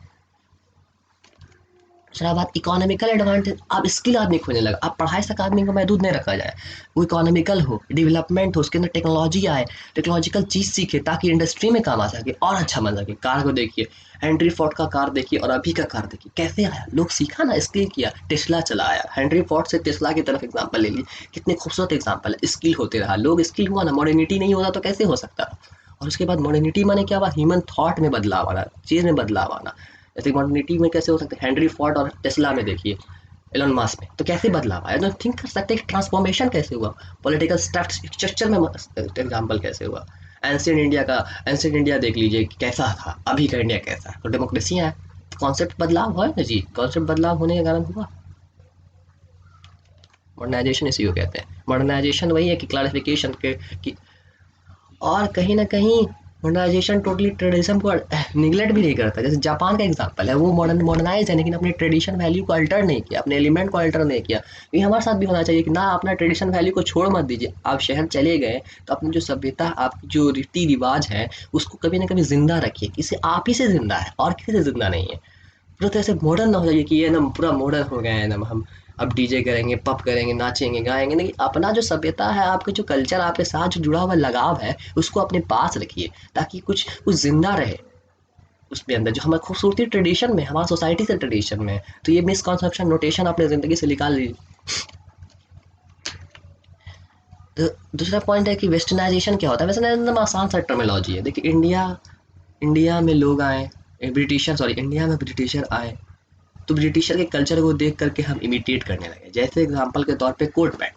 दूसरा बात इकोनॉमिकल एडवांटेज, अब स्किल आदमी खोजने लगा। अब पढ़ाई तक आदमी को महदूद नहीं रखा जाए, वो इकोनॉमिकल हो, डेवलपमेंट हो, उसके अंदर टेक्नोलॉजी आए, टेक्नोलॉजिकल चीज़ सीखे ताकि इंडस्ट्री में काम आ सके और अच्छा बन सके। कार को देखिए, हेनरी फोर्ड का कार देखिए और अभी का कार देखिए कैसे आया, लोग सीखा ना, स्किल किया, टेस्ला चलाया। हेनरी फोर्ड से टेस्ला की तरफ एग्जाम्पल ले लीजिए, कितने खूबसूरत एग्जाम्पल है, स्किल होते रहा, लोग स्किल हुआ ना। मॉडर्निटी नहीं होता तो कैसे हो सकता। और उसके बाद मॉडर्निटी माने क्या हुआ, ह्यूमन थॉट में बदलाव आना, चीज़ में बदलाव आना। जैसे मॉडर्निटी में कैसे हो सकते हैं, हेनरी फोर्ड और टेस्ला में देखिए, एलन मास्क में, तो कैसे बदलाव आया, तो थिंक कर सकते हैं कि ट्रांसफॉर्मेशन कैसे हुआ, पॉलिटिकल स्ट्रक्चर में एग्जाम्पल कैसे हुआ। एंशियंट इंडिया का, एंशियंट इंडिया देख लीजिए कैसा था, अभी का इंडिया कैसा है, तो डेमोक्रेसी है। कॉन्सेप्ट बदलाव हुआ है ना जी, कॉन्सेप्ट बदलाव होने के कारण हुआ मॉडर्नाइजेशन, इसी को कहते हैं। मॉडर्नाइजेशन वही है कि क्लारिफिकेशन के कि, और कहीं ना कहीं मॉडर्नाइजेशन टोटली ट्रेडिशन को निगलेक्ट भी नहीं करता। जैसे जापान का एग्जांपल है, वो मॉडर्नाइज है लेकिन अपने ट्रेडिशन वैल्यू को अल्टर नहीं किया, अपने एलिमेंट को अल्टर नहीं किया। ये हमारे साथ भी होना चाहिए कि ना, अपना ट्रेडिशन वैल्यू को छोड़ मत दीजिए। आप शहर चले गए तो अपनी जो सभ्यता, आपकी जो रीति रिवाज है, उसको कभी ना कभी जिंदा रखिए, किसी आप ही से जिंदा है और किसी से जिंदा नहीं है। पूरा तरह से मॉडर्न ना हो जाइए कि ये ना पूरा मॉडर्न हो गए हैं ना हम, अब डीजे करेंगे, पब करेंगे, नाचेंगे गाएंगे, नहीं। अपना जो सभ्यता है, आपके जो कल्चर, आपके साथ जो जुड़ा हुआ लगाव है, उसको अपने पास रखिए ताकि कुछ कुछ जिंदा रहे उसके अंदर, जो हमारी खूबसूरती ट्रेडिशन में, हमारी सोसाइटी से ट्रेडिशन में है। तो ये मिसकॉन्सेप्शन नोटेशन अपने ज़िंदगी से निकाल लीजिए। तो दूसरा पॉइंट है कि वेस्टर्नाइजेशन क्या होता है। वेस्टर्नाइजेशन एकदम आसान सा टर्मिनोलॉजी है। देखिए इंडिया, इंडिया में लोग आए, ब्रिटिशर सॉरी इंडिया में ब्रिटिशर आए, तो ब्रिटिशर के कल्चर को देख करके हम इमिटेट करने लगे। जैसे एग्जांपल के तौर पे कोट पैंट,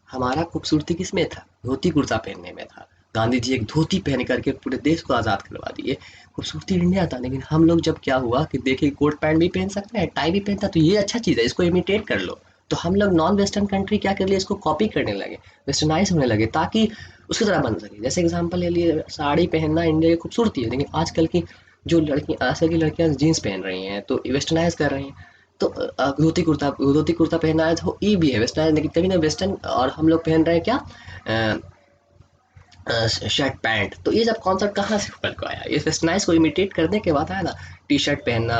हमारा खूबसूरती किसमें था, धोती कुर्ता पहनने में था। गांधी जी एक धोती पहन करके पूरे देश को आज़ाद करवा दिए, खूबसूरती इंडिया था। लेकिन हम लोग जब क्या हुआ कि देखे कोट पैंट भी पहन सकते हैं, टाई भी पहनता, तो ये अच्छा चीज़ है, इसको इमिटेट कर लो। तो हम लोग नॉन वेस्टर्न कंट्री क्या कर लिए, इसको कॉपी करने लगे, वेस्टर्नाइज होने लगे ताकि उसकी तरह बन सके। जैसे एग्जांपल ले लिए, साड़ी पहनना इंडिया की खूबसूरती है, लेकिन आजकल की जो लड़की, आजकल की लड़कियां जीन्स पहन रही हैं तो वेस्टर्नाइज कर रही हैं। तो धोती कुर्ता पहना है तो ये भी है वेस्टर्न, लेकिन कभी ना वेस्टर्न। और हम लोग पहन रहे हैं क्या, शर्ट पैंट, तो ये सब कॉन्सेप्ट कहाँ से उभर को आया? ये वेस्टर्नाइज को इमिटेट करने के बाद आया ना। टी शर्ट पहनना,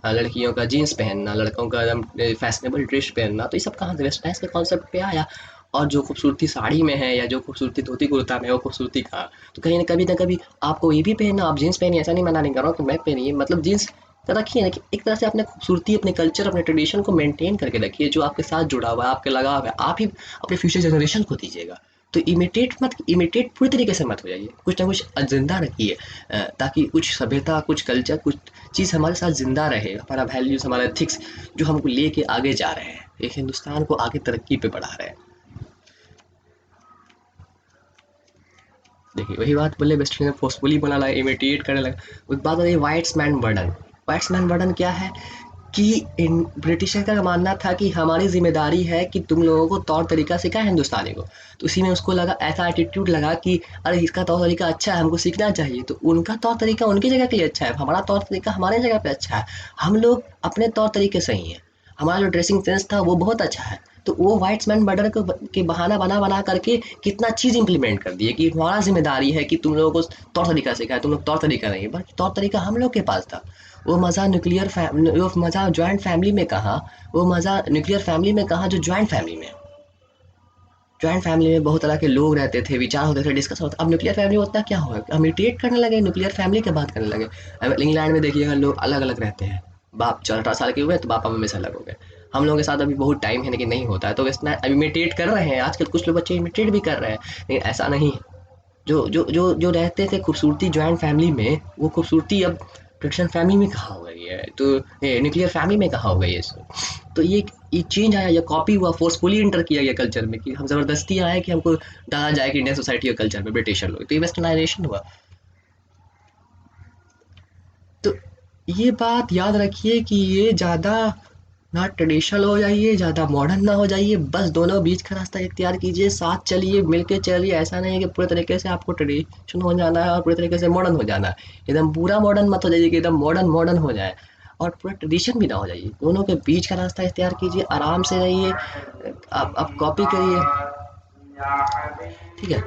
लड़कियों का जीन्स पहनना, लड़कों का एकदम फैशनेबल ड्रेस पहनना, तो ये सब कहाँ से वेस्टर्नाइज के कॉन्सेप्ट पे आया। और जो खूबसूरती साड़ी में है या जो खूबसूरती धोती कुर्ता में है, वो खूबसूरती कहाँ? तो कहीं ना कभी आपको ये भी पहनना, आप जीन्स पहनिए, ऐसा नहीं मना नहीं कर रहा हूँ कि मैं पहनिए, मतलब जीन्स तो रखिए ना कि एक तरह से अपने खूबसूरती, अपने कल्चर, अपने ट्रेडिशन को मेंटेन करके रखिए, जो आपके साथ जुड़ा हुआ है, आपके लगाव है, आप ही अपने फ्यूचर जनरेशन को दीजिएगा। तो इमिटेट पूरी तरीके से मत हो जाइए, कुछ ना कुछ जिंदा रखिए, ताकि कुछ सभ्यता, कुछ कल्चर, कुछ चीज़ हमारे साथ जिंदा रहे, हमारा वैल्यूज, हमारा एथिक्स जो हमको लेके आगे जा रहे हैं, एक हिंदुस्तान को आगे तरक्की पे बढ़ा रहे हैं। देखिए वही बात बोले, वेस्टर्न फोर्सफुली बना लगा, इमिटेट करने लगा। एक बात होती है वाइट्समैन बर्डन। वाइट्समैन बर्डन क्या है कि इन ब्रिटिशर का मानना था कि हमारी जिम्मेदारी है कि तुम लोगों को तौर तरीका सिखाए हिंदुस्तानी को। तो इसी में उसको लगा, ऐसा एटीट्यूड लगा कि अरे इसका तौर तरीका अच्छा है, हमको सीखना चाहिए। तो उनका तौर तरीका उनकी जगह के लिए अच्छा है, हमारा तौर तरीका हमारे जगह पे अच्छा है, हम लोग अपने तौर तरीके सही हैं, हमारा जो ड्रेसिंग सेंस था वो बहुत अच्छा है। तो वो वाइट्समैन बॉर्डर को के बहाना बना बना करके कितना चीज़ इंप्लीमेंट कर दिए कि हमारा जिम्मेदारी है कि तुम लोगों को तौर तरीका सिखाए, तुम लोग तौर तरीका नहीं, बट तौर तरीका हम लोग के पास था। वो मज़ा वो मज़ा जॉइंट फैमिली में कहाँ, वो मज़ा न्यूक्लियर फैमिली में कहाँ जो जॉइंट फैमिली में। जॉइंट फैमिली में बहुत तरह के लोग रहते थे, विचार होते थे, डिस्कस होता। अब न्यूक्लियर फैमिली में उतना क्या होगा, हम इरिटेट करने लगे, न्यूक्लियर फैमिली की बात करने लगे। अब इंग्लैंड में देखिएगा लोग अलग अलग रहते हैं, बाप 14 साल के हुए तो पापा मम्मी से अलग हो गए। हम लोगों के साथ अभी बहुत टाइम है लेकिन नहीं होता है, तो वेस्टर्न इमिटेट कर रहे हैं आजकल, कुछ लोग बच्चे इमिटेट भी कर रहे हैं, लेकिन ऐसा नहीं है। जो रहते थे खूबसूरती जॉइंट फैमिली में, वो खूबसूरती अब ट्रेडिशनल फैमिली में कहाँ हो गई है, तो न्यूक्लियर फैमिली में कहाँ हो गई है इसमें। तो ये चेंज आया, ये कॉपी हुआ, फोर्सफुली इंटर किया गया कल्चर में, कि हम ज़बरदस्ती आए कि हमको डाला जाए कि इंडियन सोसाइटी और कल्चर में ब्रिटिशर लोग, तो ये वेस्टर्नाइजेशन हुआ। तो ये बात याद रखिए कि ये ज़्यादा ना ट्रेडिशनल हो जाइए, ज़्यादा मॉडर्न ना हो जाइए, बस दोनों बीच का रास्ता इख्तियार कीजिए, साथ चलिए, मिल के चलिए। ऐसा नहीं है कि पूरे तरीके से आपको ट्रेडिशन हो जाना है और पूरे तरीके से मॉडर्न हो जाना है। एकदम पूरा मॉडर्न मत हो जाइए कि एकदम मॉडर्न मॉडर्न हो जाए, और पूरा ट्रेडिशन भी ना हो जाइए। दोनों के बीच का रास्ता इख्तियार कीजिए, आराम से रहिए, आप कॉपी करिए, ठीक है।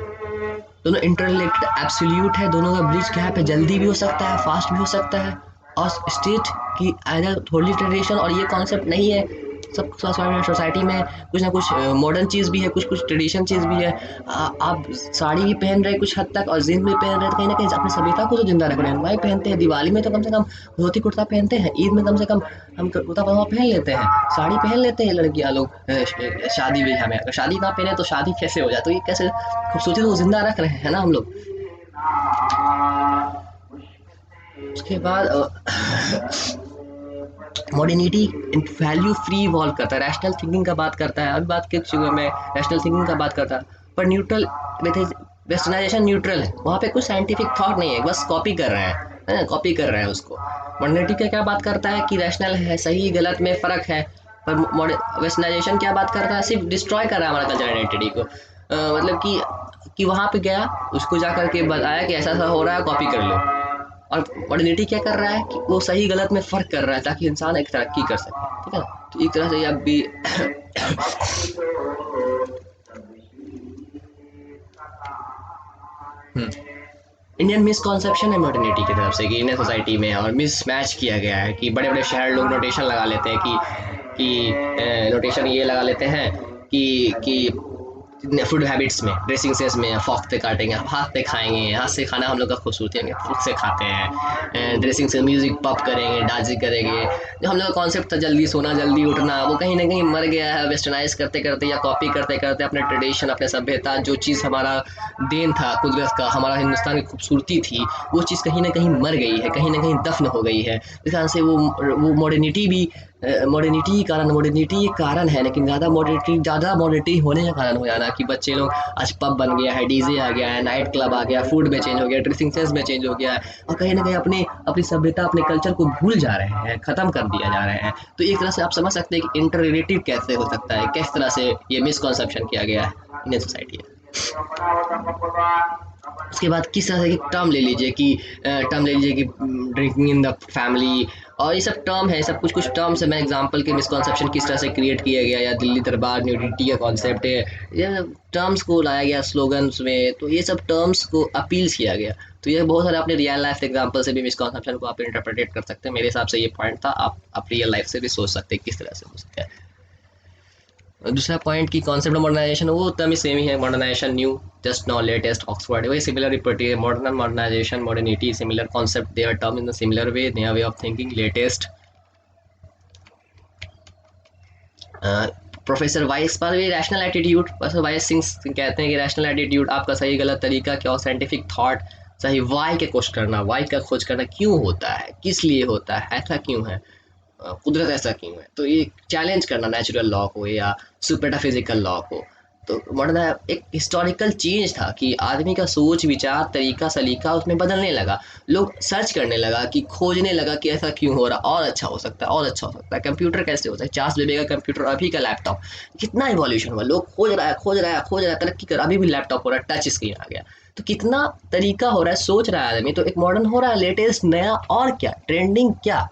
दोनों इंटरलिंक्ड एब्सोल्यूट है, दोनों का ब्रिज गैप है, जल्दी भी हो सकता है, फास्ट भी हो सकता है। और स्टेट की आइदर थोड़ी ट्रेडिशन, और ये कॉन्सेप्ट नहीं है, सब सोसाइटी में कुछ ना कुछ मॉडर्न चीज़ भी है, कुछ कुछ ट्रेडिशन चीज़ भी है। आप साड़ी भी पहन रहे कुछ हद तक और जीन्स भी पहन रहे, तो कहीं ना कहीं अपनी सभ्यता को तो जिंदा रख रहे हैं। हलवाई पहनते हैं, दिवाली में तो कम से कम धोती कुर्ता पहनते हैं, ईद में कम से कम हम कुर्ता पजामा पहन लेते हैं, साड़ी पहन लेते हैं लड़कियां लोग शादी ब्याह में। अगर शादी ना पहने तो शादी कैसे हो जाए, तो ये कैसे खूबसूरती को जिंदा रख रहे हैं ना हम लोग। उसके बाद मॉडर्निटी वैल्यू फ्री इवॉल्व करता है, रैशनल थिंकिंग का बात करता है। अभी बात कर चुका मैं, रैशनल थिंकिंग का बात करता है, पर न्यूट्रल, वेस्टर्नाइजेशन न्यूट्रल है, वहाँ पे कुछ साइंटिफिक थॉट नहीं है, बस कॉपी कर रहे हैं, कॉपी कर रहे हैं उसको। मॉडर्निटी का क्या बात करता है कि रैशनल है, सही गलत में फ़र्क है। पर वेस्टर्नाइजेशन क्या बात करता है, सिर्फ डिस्ट्रॉय कर रहा है हमारा कल्चर आइडेंटिटी को। मतलब कि वहाँ पे गया, उसको जा करके बताया कि ऐसा ऐसा हो रहा है, कॉपी कर लो। और मॉडर्निटी क्या कर रहा है कि वो सही गलत में फ़र्क कर रहा है ताकि इंसान एक तरक्की कर सके, ठीक है। तो एक तरह से अब भी इंडियन मिसकॉन्सेप्शन है मॉडर्निटी की तरफ से कि इंडियन सोसाइटी में, और मिस मैच किया गया है कि बड़े बड़े शहर लोग नोटेशन लगा लेते हैं कि नोटेशन ये लगा लेते हैं कि फूड हैबिट्स में, ड्रेसिंग सेंस में, फॉक से काटेंगे, हाथ से खाएंगे, हाथ से खाना हम लोग का खूबसूरती है, फूक से खाते हैं, ड्रेसिंग से म्यूजिक पॉप करेंगे, डांसिंग करेंगे। जो हम लोग का कॉन्सेप्ट था जल्दी सोना जल्दी उठना, वो कहीं ना कहीं मर गया है, वेस्टर्नाइज करते करते या कॉपी करते करते अपने ट्रेडिशन, अपने सभ्यता, जो चीज़ हमारा देन था कुदरत का, हमारा हिंदुस्तान की खूबसूरती थी, वो चीज़ कहीं ना कहीं मर गई है, कहीं ना कहीं दफन हो गई है। इस कारण से वो मॉडर्निटी भी, मॉडर्निटी कारण, मॉडर्निटी एक कारण है, लेकिन ज़्यादा मॉडर्निटी होने का कारण हो जाना कि बच्चे लोग, आज पब बन गया है, डीजे आ गया है, नाइट क्लब आ गया, फूड में चेंज हो गया, ड्रेसिंग सेंस में चेंज हो गया है, और कहीं ना कहीं अपनी अपनी सभ्यता, अपने कल्चर को भूल जा रहे हैं, ख़त्म कर दिया जा रहे हैं। तो एक तरह से आप समझ सकते हैं कि इंटर रिलेटेड कैसे हो सकता है, किस तरह से ये मिसकॉन्सेप्शन किया गया है इंडियन सोसाइटी है। उसके बाद किस तरह से, टर्म ले लीजिए कि ड्रिंकिंग इन द फैमिली, और ये सब टर्म है, सब कुछ कुछ टर्म्स है, मैं एग्जांपल के मिसकॉन्सेप्शन किस तरह से क्रिएट किया गया, या दिल्ली दरबार न्यूडिटी का कॉन्सेप्ट है, ये टर्म्स को लाया गया स्लोगन्स में, तो ये सब टर्म्स को अपील्स किया गया। तो ये बहुत सारे अपने रियल लाइफ एग्जांपल से भी मिसकॉन्सेप्शन को आप इंटरप्रेट कर सकते हैं। मेरे हिसाब से ये पॉइंट था, आप रियल लाइफ से भी सोच सकते हैं किस तरह से हो सकता है। दूसरा पॉइंट की कॉन्सेप्ट मॉडर्नाइजेशन, वो टर्म ही सेम ही है, modernization new, just no latest Oxford, वही सिमिलर रिपोर्टी है, modern modernization modernity similar concept, they are term in the similar way, नया way of thinking, latest. Professor Weiss पर भी rational attitude, professor Weiss Singh कहते हैं कि रैशनल एटीट्यूड आपका सही गलत तरीका क्या हो, साइंटिफिक थॉट, सही वाई के खोज करना, वाई का खोज करना, क्यों होता है, किस लिए होता है, ऐसा क्यों है, कुदरत ऐसा क्यों है, तो ये चैलेंज करना नेचुरल लॉ को या सुपरटाफिजिकल लॉ को। तो मॉडर्न एक हिस्टोरिकल चेंज था कि आदमी का सोच विचार तरीका सलीका उसमें बदलने लगा, लोग सर्च करने लगा, कि खोजने लगा कि ऐसा क्यों हो रहा, और अच्छा हो सकता है, और अच्छा हो सकता है, कंप्यूटर कैसे होता है, चार्ल्स बेबे का कंप्यूटर, अभी का लैपटॉप, कितना इवोल्यूशन हुआ, लोग खोज रहा है खोज रहा है खोज रहा है, तरक्की कर, अभी भी लैपटॉप हो रहा है, टच स्क्रीन आ गया, तो कितना तरीका हो रहा है, सोच रहा है आदमी, तो एक मॉडर्न हो रहा है, लेटेस्ट नया, और क्या ट्रेंडिंग क्या।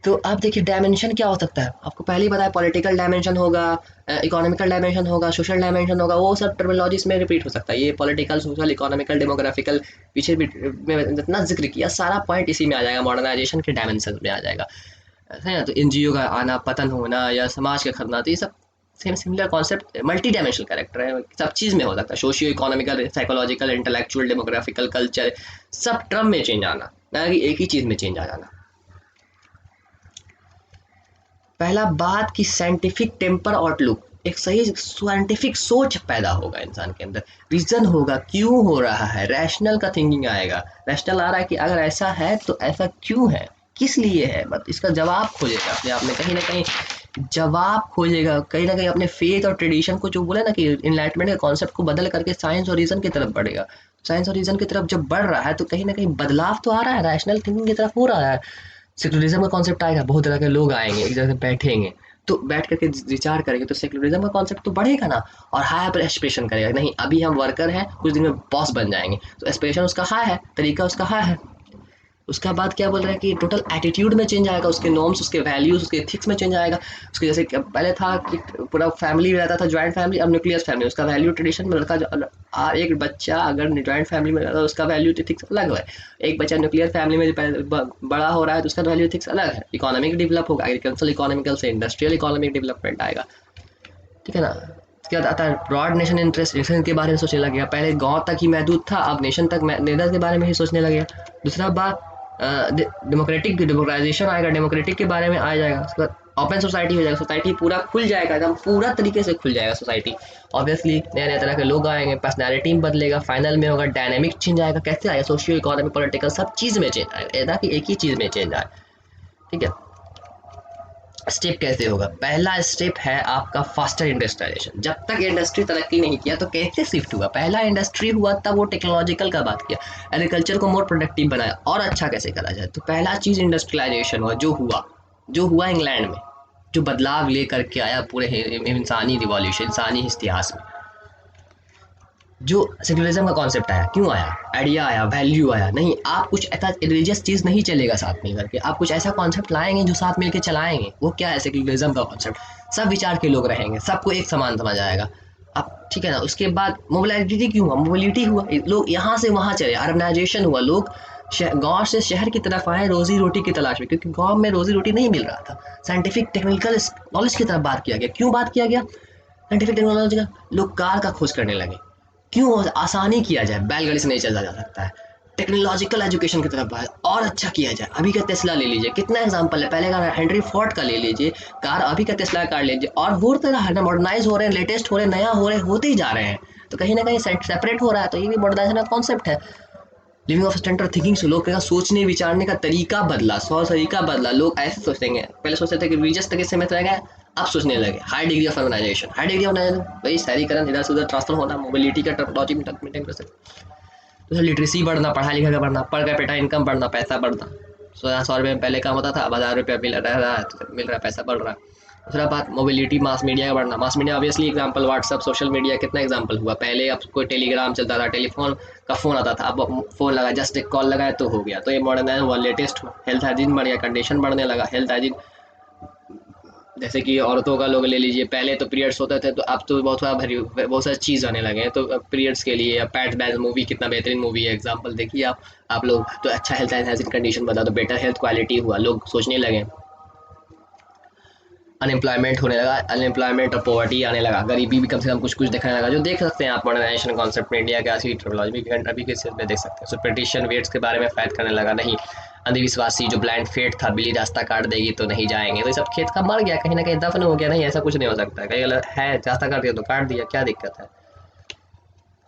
तो आप देखिए डायमेंशन क्या हो सकता है, आपको पहले ही पता है, पॉलिटिकल डायमेंशन होगा, इकोनॉमिकल डायमेंशन होगा, सोशल डायमेंशन होगा, वो सब टर्मिनोलॉजीज में रिपीट हो सकता है, ये पॉलिटिकल सोशल इकोनॉमिकल डेमोग्राफिकल पीछे भी में जितना जिक्र किया सारा पॉइंट इसी में आ जाएगा, मॉडर्नाइजेशन के डायमेंशन में आ जाएगा, है ना। तो एनजीओ का आना पतन होना या समाज का खतना, तो ये सब same similar concept, multi dimensional character है, सब चीज़ में हो सकता है, socio economical psychological intellectual demographical culture, सब टर्म में चेंज आना, ना कि एक ही चीज़ में चेंज आ जाना। पहला बात कि साइंटिफिक टेम्पर आउटलुक, एक सही साइंटिफिक सोच पैदा होगा इंसान के अंदर, रीजन होगा क्यों हो रहा है, रैशनल का थिंकिंग आएगा, रैशनल आ रहा है कि अगर ऐसा है तो ऐसा क्यों है, किस लिए है, बट इसका जवाब खोजेगा अपने आप में, कहीं ना कहीं जवाब खोजेगा, कहीं ना कहीं अपने फेथ और ट्रेडिशन को, जो बोले ना कि इनलाइटमेंट के कॉन्सेप्ट को बदल करके साइंस और रीजन की तरफ बढ़ेगा। साइंस और रीजन की तरफ जब बढ़ रहा है तो कहीं ना कहीं बदलाव तो आ रहा है, रैशनल थिंकिंग की तरफ हो रहा है, सेक्युलरिज्म का कॉन्सेप्ट आएगा, बहुत तरह के लोग आएंगे एक जगह से बैठेंगे, तो बैठ करके विचार करेंगे, तो सेक्युलरिज्म का कॉन्सेप्ट तो बढ़ेगा ना, और हाई पर एस्पिरेशन करेगा, नहीं अभी हम वर्कर हैं, कुछ दिन में बॉस बन जाएंगे, तो एस्पिरेशन उसका हाई है, तरीका उसका हाई है। उसका बाद क्या बोल रहा है कि टोटल एटीट्यूड में चेंज आएगा, उसके नॉर्म्स उसके वैल्यूज उसके एथिक्स में चेंज आएगा, उसके जैसे पहले था कि पूरा फैमिली रहता था, ज्वाइंट फैमिली, अब न्यूक्लियस फैमिली, उसका वैल्यू ट्रेडिशन में लड़का एक बच्चा अगर ज्वाइंट फैमिली में रहता है उसका वैल्यू एथिक्स अलग है, एक बच्चा न्यूक्लियर फैमिली में बड़ा हो रहा है तो उसका वैल्यू एथिक्स अलग है, इकोनॉमिक डेवलप होगा, एग्रीकल्चर इकोनॉमिकल से इंडस्ट्रियल इकोनॉमिक डेवलपमेंट आएगा, ठीक है ना। उसके बाद आता है ब्रॉड नेशन इंटरेस्ट, नेशन के बारे में सोचने लग गया, पहले गांव तक ही महदूद था, अब नेशन तक नेदर के बारे में ही सोचने लग गया। दूसरा बात डेमोक्रेटिक डेमोक्राइजेशन आएगा, डेमोक्रेटिक के बारे में आ जाएगा, उसके बाद ओपन सोसाइटी हो जाएगा, सोसाइटी पूरा खुल जाएगा, एकदम पूरा तरीके से खुल जाएगा सोसाइटी, ऑब्वियसली नए नए तरह के लोग आएंगे, पर्सनैलिटी बदलेगा, फाइनल में होगा डायनेमिक चेंज आएगा, कैसे आएगा, सोशियो इकोनॉमिक पॉलिटिकल सब चीज़ में चेंज आएगा, ऐसा कि एक ही चीज़ में चेंज आए, ठीक है। स्टेप कैसे होगा, पहला स्टेप है आपका फास्टर इंडस्ट्रियलाइजेशन, जब तक इंडस्ट्री तरक्की नहीं किया तो कैसे शिफ्ट हुआ, पहला इंडस्ट्री हुआ तब वो टेक्नोलॉजिकल का बात किया, एग्रीकल्चर को मोर प्रोडक्टिव बनाया और अच्छा कैसे करा जाए, तो पहला चीज़ इंडस्ट्रियलाइजेशन हुआ, जो हुआ इंग्लैंड में, जो बदलाव ले करके आया पूरे इंसानी रिवॉल्यूशन, इंसानी इतिहास में, जो सेक्युलरिज्म का कॉन्सेप्ट आया, क्यों आया, आइडिया आया, वैल्यू आया, नहीं आप कुछ ऐसा रिलीजियस चीज़ नहीं चलेगा साथ मिल करके, आप कुछ ऐसा कॉन्सेप्ट लाएंगे जो साथ मिलकर चलाएंगे, वो क्या है सेक्युलरिज्म का कॉन्सेप्ट, सब विचार के लोग रहेंगे, सबको एक समान समझ आएगा, अब ठीक है ना। उसके बाद मोबिलिटी क्यों हुआ, मोबिलिटी हुआ, लोग यहाँ से वहाँ चले, अर्बनाइजेशन हुआ, लोग गांव से शहर की तरफ आए रोजी रोटी की तलाश में, क्योंकि गांव में रोजी रोटी नहीं मिल रहा था, साइंटिफिक टेक्निकल नॉलेज की तरफ बात किया गया, क्यों बात किया गया, साइंटिफिक टेक्नोलॉजी का, लोग कार का खोज करने लगे, क्यों आसानी किया जाए, बैलगाड़ी से नहीं चला जा सकता है, टेक्नोलॉजिकल एजुकेशन की तरफ बढ़े और अच्छा किया जाए, अभी का टेस्ला ले लीजिए, कितना एग्जांपल है, पहले का हेनरी फोर्ड का ले लीजिए कार, अभी का टेस्ला कार ले लीजिए, और वो तरह है ना, मॉडर्नाइज हो रहे हैं, लेटेस्ट हो रहे हैं, नया हो रहे हैं, होते ही जा रहे हैं, तो कहीं ना कहीं सेपरेट हो रहा है, तो ये भी मॉडर्नाइजेशन का कॉन्सेप्ट है। लिविंग ऑफ स्टैंडर्ड थिंकिंग से लोग का सोचने विचारने का तरीका बदला, सौ तरीका बदला, लोग ऐसे सोचेंगे, पहले सोचते थे कि रिलीजियस तरीके से में रह गए, अब सोचने लगे high degree of organisation, high degree organisation वही शहरीकरण, इधर से उधर ट्रांसफर होना, मोबिलिटी का टर्मिनोलॉजी मेंटेन कर सकते, तो लिटरेसी बढ़ना, पढ़ा लिखा का बढ़ना, पर कैपिटा इनकम बढ़ना, पैसा बढ़ना, 100 रुपये में पहले काम होता था, अब 1000 रुपये मिल रहा है, तो मिल रहा है, पैसा बढ़ रहा है, दूसरा बात मोबिलिटी, मास मीडिया का बढ़ना। Mass media obviously example WhatsApp, social media, कितना एग्जांपल हुआ। पहले अब कोई टेलीग्राम चलता था, टेलीफोन का फ़ोन आता था, अब फ़ोन लगा, जस्ट एक कॉल लगाया तो हो गया। तो ये मॉडर्नाइज हुआ, लेटेस्ट हुआ। हेल्थ हाइजीन बढ़ गया, कंडीशन बढ़ने लगा। हेल्थ हाइजीन जैसे कि औरतों का लोग ले लीजिए, पहले तो पीरियड्स होते थे, तो अब तो बहुत सारी चीज़ आने लगे हैं। तो पीरियड्स के लिए पैट बैज मूवी कितना बेहतरीन मूवी है, एग्जांपल देखिए आप लोग। तो अच्छा हेल्थ हाइजीन कंडीशन बता, तो बेटर हेल्थ क्वालिटी हुआ, लोग सोचने लगे। अनएम्प्लॉयमेंट होने लगा, अनएम्प्लॉयमेंट और पॉवर्टी आने लगा, गरीबी भी कम से कम कुछ कुछ दिखने लगा, जो देख सकते हैं आप मॉडर्नाइजेशन कॉन्सेप्ट में। इंडिया के आज की टेक्नोलॉजी अभी के में देख सकते हैं। सुपरस्टिशन वेट्स के बारे में फायद करने लगा, नहीं। अंधविश्वासी जो ब्लाइंड फेट था, बिल्ली रास्ता काट देगी तो नहीं जाएंगे, तो ये सब खेत का मर गया, कहीं ना कहीं दफन हो गया। नहीं, ऐसा कुछ नहीं हो सकता है, कहीं गलत है, रास्ता काट दिया तो काट दिया, क्या दिक्कत है।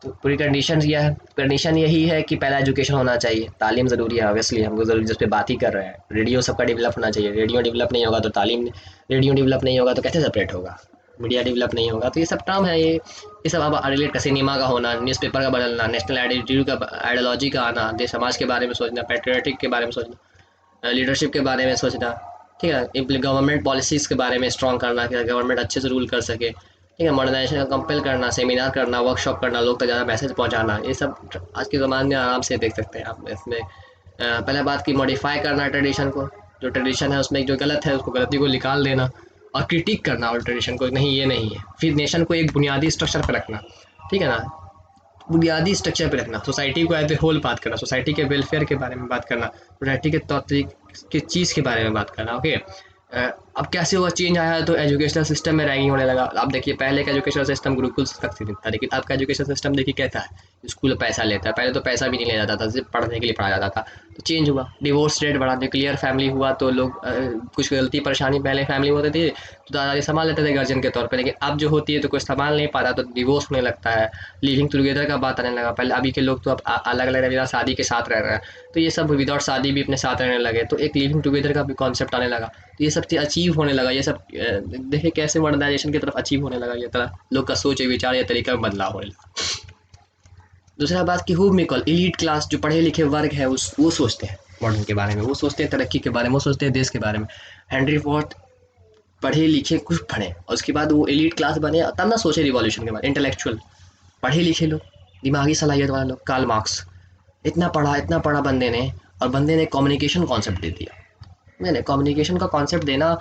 तो पूरी कंडीशन यह है, कंडीशन यही है कि पहला एजुकेशन होना चाहिए, तालीम ज़रूरी है। ऑब्वियसली हम लोग ज़रूरी जिस पे बात ही कर रहे हैं, रेडियो सबका डेवलप होना चाहिए। रेडियो डेवलप नहीं होगा तो तालीम, रेडियो डेवलप नहीं होगा तो कैसे सेपरेट होगा, मीडिया डेवलप नहीं होगा। तो ये सब टर्म है, ये सब अब रिलेट का, सिनेमा का होना, न्यूज़पेपर का बदलना, नेशनल आइडेंटिटी का, आइडियोलॉजी का आना, देश समाज के बारे में सोचना, पेट्रियाटिक के बारे में सोचना, लीडरशिप के बारे में सोचना, ठीक है। गवर्नमेंट पॉलिसीज़ के बारे में स्ट्रॉन्ग करना कि गवर्नमेंट अच्छे से रूल कर सके, ठीक है। मॉडर्नाइजेशन का कंपेल करना, सेमिनार करना, वर्कशॉप करना, लोग तक ज़्यादा मैसेज पहुंचाना, ये सब आज के ज़माने में आराम से देख सकते हैं आप इसमें। पहले बात की मॉडिफाई करना ट्रेडिशन को, जो ट्रेडिशन है उसमें जो गलत है उसको, गलती को निकाल देना, और क्रिटिक करना और ट्रेडिशन को, नहीं ये नहीं है। फिर नेशन को एक बुनियादी स्ट्रक्चर पर रखना, ठीक है ना, बुनियादी स्ट्रक्चर पे रखना। सोसाइटी को एज ए होल बात करना, सोसाइटी के वेलफेयर के बारे में बात करना, सोसाइटी के तौर तरीके की चीज़ के बारे में बात करना, ओके। अब कैसे हुआ चेंज आया है, तो एजुकेशनल सिस्टम में रैगिंग होने लगा। आप देखिए पहले का एजुकेशनल सिस्टम गुरुकुल तक सीमित था, लेकिन अब का एजुकेशन सिस्टम देखिए कैसा है, स्कूल पैसा लेता है। पहले तो पैसा भी नहीं लिया जाता था, सिर्फ पढ़ने के लिए पढ़ाया जाता था। तो चेंज हुआ, डिवोर्स रेट बढ़ा, न्यूक्लियर फैमिली हुआ, तो लोग कुछ गलती परेशानी पहले फैमिली में होती थी तो दादाजी संभाल लेते थे गार्जियन के तौर पे, लेकिन अब जो होती है तो कोई संभाल नहीं पाता, तो डिवोर्स होने लगता है, लिविंग टुगेदर का बात आने लगा। पहले अभी के लोग तो अब अलग अलग बिना शादी के साथ रह रहे हैं, तो ये सब विदाउट शादी भी अपने साथ रहने लगे, तो एक लिविंग टुगेदर का भी कॉन्सेप्ट आने लगा। तो ये सब चीज़ अचीव होने लगा, ये सब देखिए कैसे मॉडर्नाइजेशन की तरफ अचीव होने लगा, ये तरह लोग का सोच विचार या तरीका में बदलाव होने लगा। दूसरा बात की हु मिकल इलीट क्लास, जो पढ़े लिखे वर्ग है उस वो सोचते हैं मॉडर्न के बारे में, वो सोचते हैं तरक्की के बारे में, वो सोचते हैं देश के बारे में। हेनरी फोर्थ पढ़े लिखे कुछ पढ़े और उसके बाद वो एलीट क्लास बने, तब ना सोचे रिवॉल्यूशन के बारे में। इंटेलेक्चुअल पढ़े लिखे लोग, दिमागी सलाहियत वाले लोग, कार्ल मार्क्स, इतना पढ़ा बंदे ने, और बंदे ने कम्युनिकेशन कॉन्सेप्ट दे दिया। नहीं नहीं, कम्युनिकेशन का कॉन्सेप्ट देना,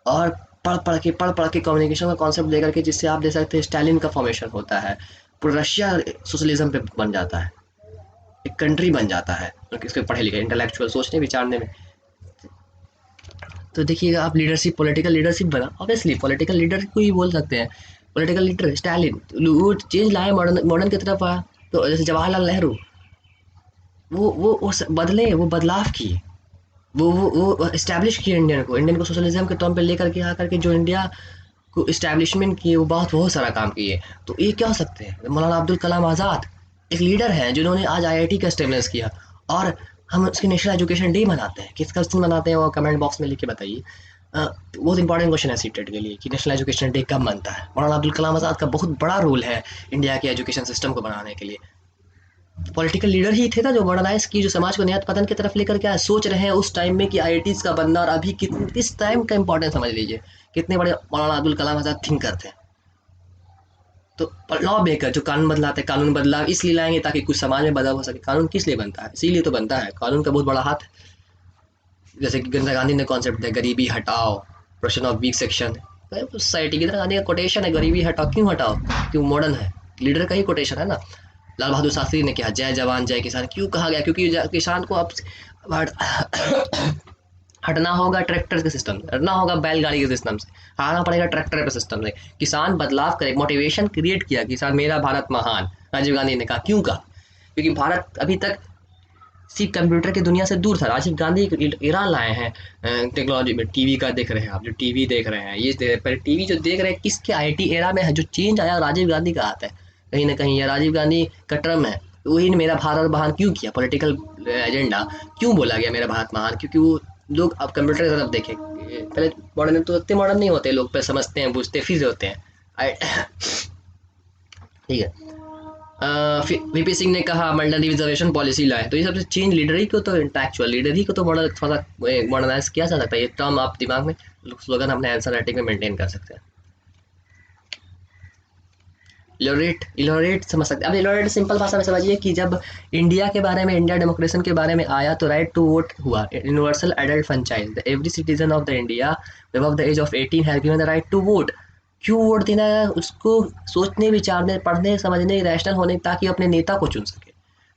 और पढ़ पढ़ के कम्युनिकेशन का कॉन्सेप्ट देकर के, जिससे आप दे सकते हैं स्टालिन का फॉर्मेशन होता है, पूरा रशिया सोशलिज्म पे बन जाता है, एक कंट्री बन जाता है इसके पढ़े लिखे इंटेलेक्चुअल सोचने विचारने में। तो देखिएगा आप, लीडरशिप, पॉलिटिकल लीडरशिप बना, ऑब्वियसली पॉलिटिकल लीडर को ही बोल सकते हैं। पॉलिटिकल लीडर स्टालिन, वो चेंज लाए, मॉडर्न मॉडर्न की तरफ आया। तो जैसे जवाहरलाल नेहरू, वो बदले, वो बदलाव किए, वो इस्टेब्लिश किए इंडियन को सोशलिज्म के टर्म पे लेकर के आकर के, जो इंडिया को इस्टेब्लिशमेंट किए, वो बहुत सारा काम किए। तो ये क्या हो सकते हैं, मौलाना अब्दुल कलाम आज़ाद एक लीडर हैं जिन्होंने आज आईआईटी का इस्टेब्लिश किया, और हम उसकी नेशनल एजुकेशन डे मनाते हैं। किस दिन मनाते हैं वो कमेंट बॉक्स में लिख के बताइए। बहुत इंपॉर्टेंट क्वेश्चन है सीटेट के लिए कि नेशनल एजुकेशन डे कब बनता है। मौलाना अब्दुल कलाम आज़ाद का बहुत बड़ा रोल है इंडिया के एजुकेशन सिस्टम को बनाने के लिए। पॉलिटिकल लीडर ही थे ना जो मॉडर्नाइज की, जो समाज को नया पतन की तरफ लेकर क्या सोच रहे हैं उस टाइम में कि आईआईटीज का बनना, और अभी किस टाइम का इंपॉर्टेंस समझ लीजिए, कितने बड़े मौलाना अब्दुल कलाम आजाद थिंकर थे। तो लॉ मेकर जो कानून बदलाते, कानून बदलाव इसलिए लाएंगे ताकि कुछ समाज में बदलाव हो सके। कानून किस लिए बनता है, इसीलिए तो बनता है, कानून का बहुत बड़ा हाथ है। जैसे कि इंदिरा गांधी ने कॉन्सेप्ट दिया, गरीबी हटाओ, प्रोशन ऑफ वीक सेक्शन, सोसाइटी की, इंदिरा गांधी का कोटेशन है, गरीबी हटाओ, क्यों हटाओ, क्यों मॉडर्न है, लीडर का ही कोटेशन है ना। लाल बहादुर शास्त्री ने कहा जय जवान जय किसान, क्यों कहा गया, क्योंकि किसान को अब हटना होगा ट्रैक्टर के सिस्टम से, हटना होगा बैलगाड़ी के सिस्टम से, आना पड़ेगा ट्रैक्टर के सिस्टम से। किसान बदलाव करे, मोटिवेशन क्रिएट किया, किसान मेरा भारत महान, राजीव गांधी ने कहा। क्यों कहा, क्योंकि भारत अभी तक सिर्फ कंप्यूटर की दुनिया से दूर था। राजीव गांधी एक इरा लाए हैं टेक्नोलॉजी में। टीवी का देख रहे हैं आप, जो टीवी देख रहे हैं, ये पर टीवी जो देख रहे हैं किसके आईटी एरा में है, जो चेंज आया राजीव गांधी का हाथ है कहीं ना कहीं, या राजीव गांधी का टर्म है। तो वही ने मेरा भारत महान क्यों किया, पॉलिटिकल एजेंडा क्यों बोला गया मेरा भारत महान, क्योंकि वो लोग अब कंप्यूटर की तरफ देखे। पहले मॉडर्न तो इतने मॉडर्न नहीं होते लोग, पे समझते हैं बूझते फिर होते हैं ठीक है। वीपी सिंह ने कहा मल्टी रिजर्वेशन पॉलिसी लाए, तो ये सबसे चेंज लीडर ही को तो इंटेलेक्चुअल लीडर ही को तो मॉडल थोड़ा मॉडर्नाइज किया जा सकता है। ये टर्म आप दिमाग में स्लोगन अपने आंसर राइटिंग में मेंटेन कर सकते हैं। इलोरेट समझ सकते हैं। अब इलोरेट सिंपल भाषा में समझिए कि जब इंडिया के बारे में, इंडिया डेमोक्रेसी के बारे में आया तो राइट टू वोट हुआ, universal adult franchise, every citizen of the India above the age of 18 has given the right to vote. क्यों वोट देना है उसको? सोचने, विचारने, पढ़ने, समझने, रैशनल होने, ताकि अपने नेता को चुन सके।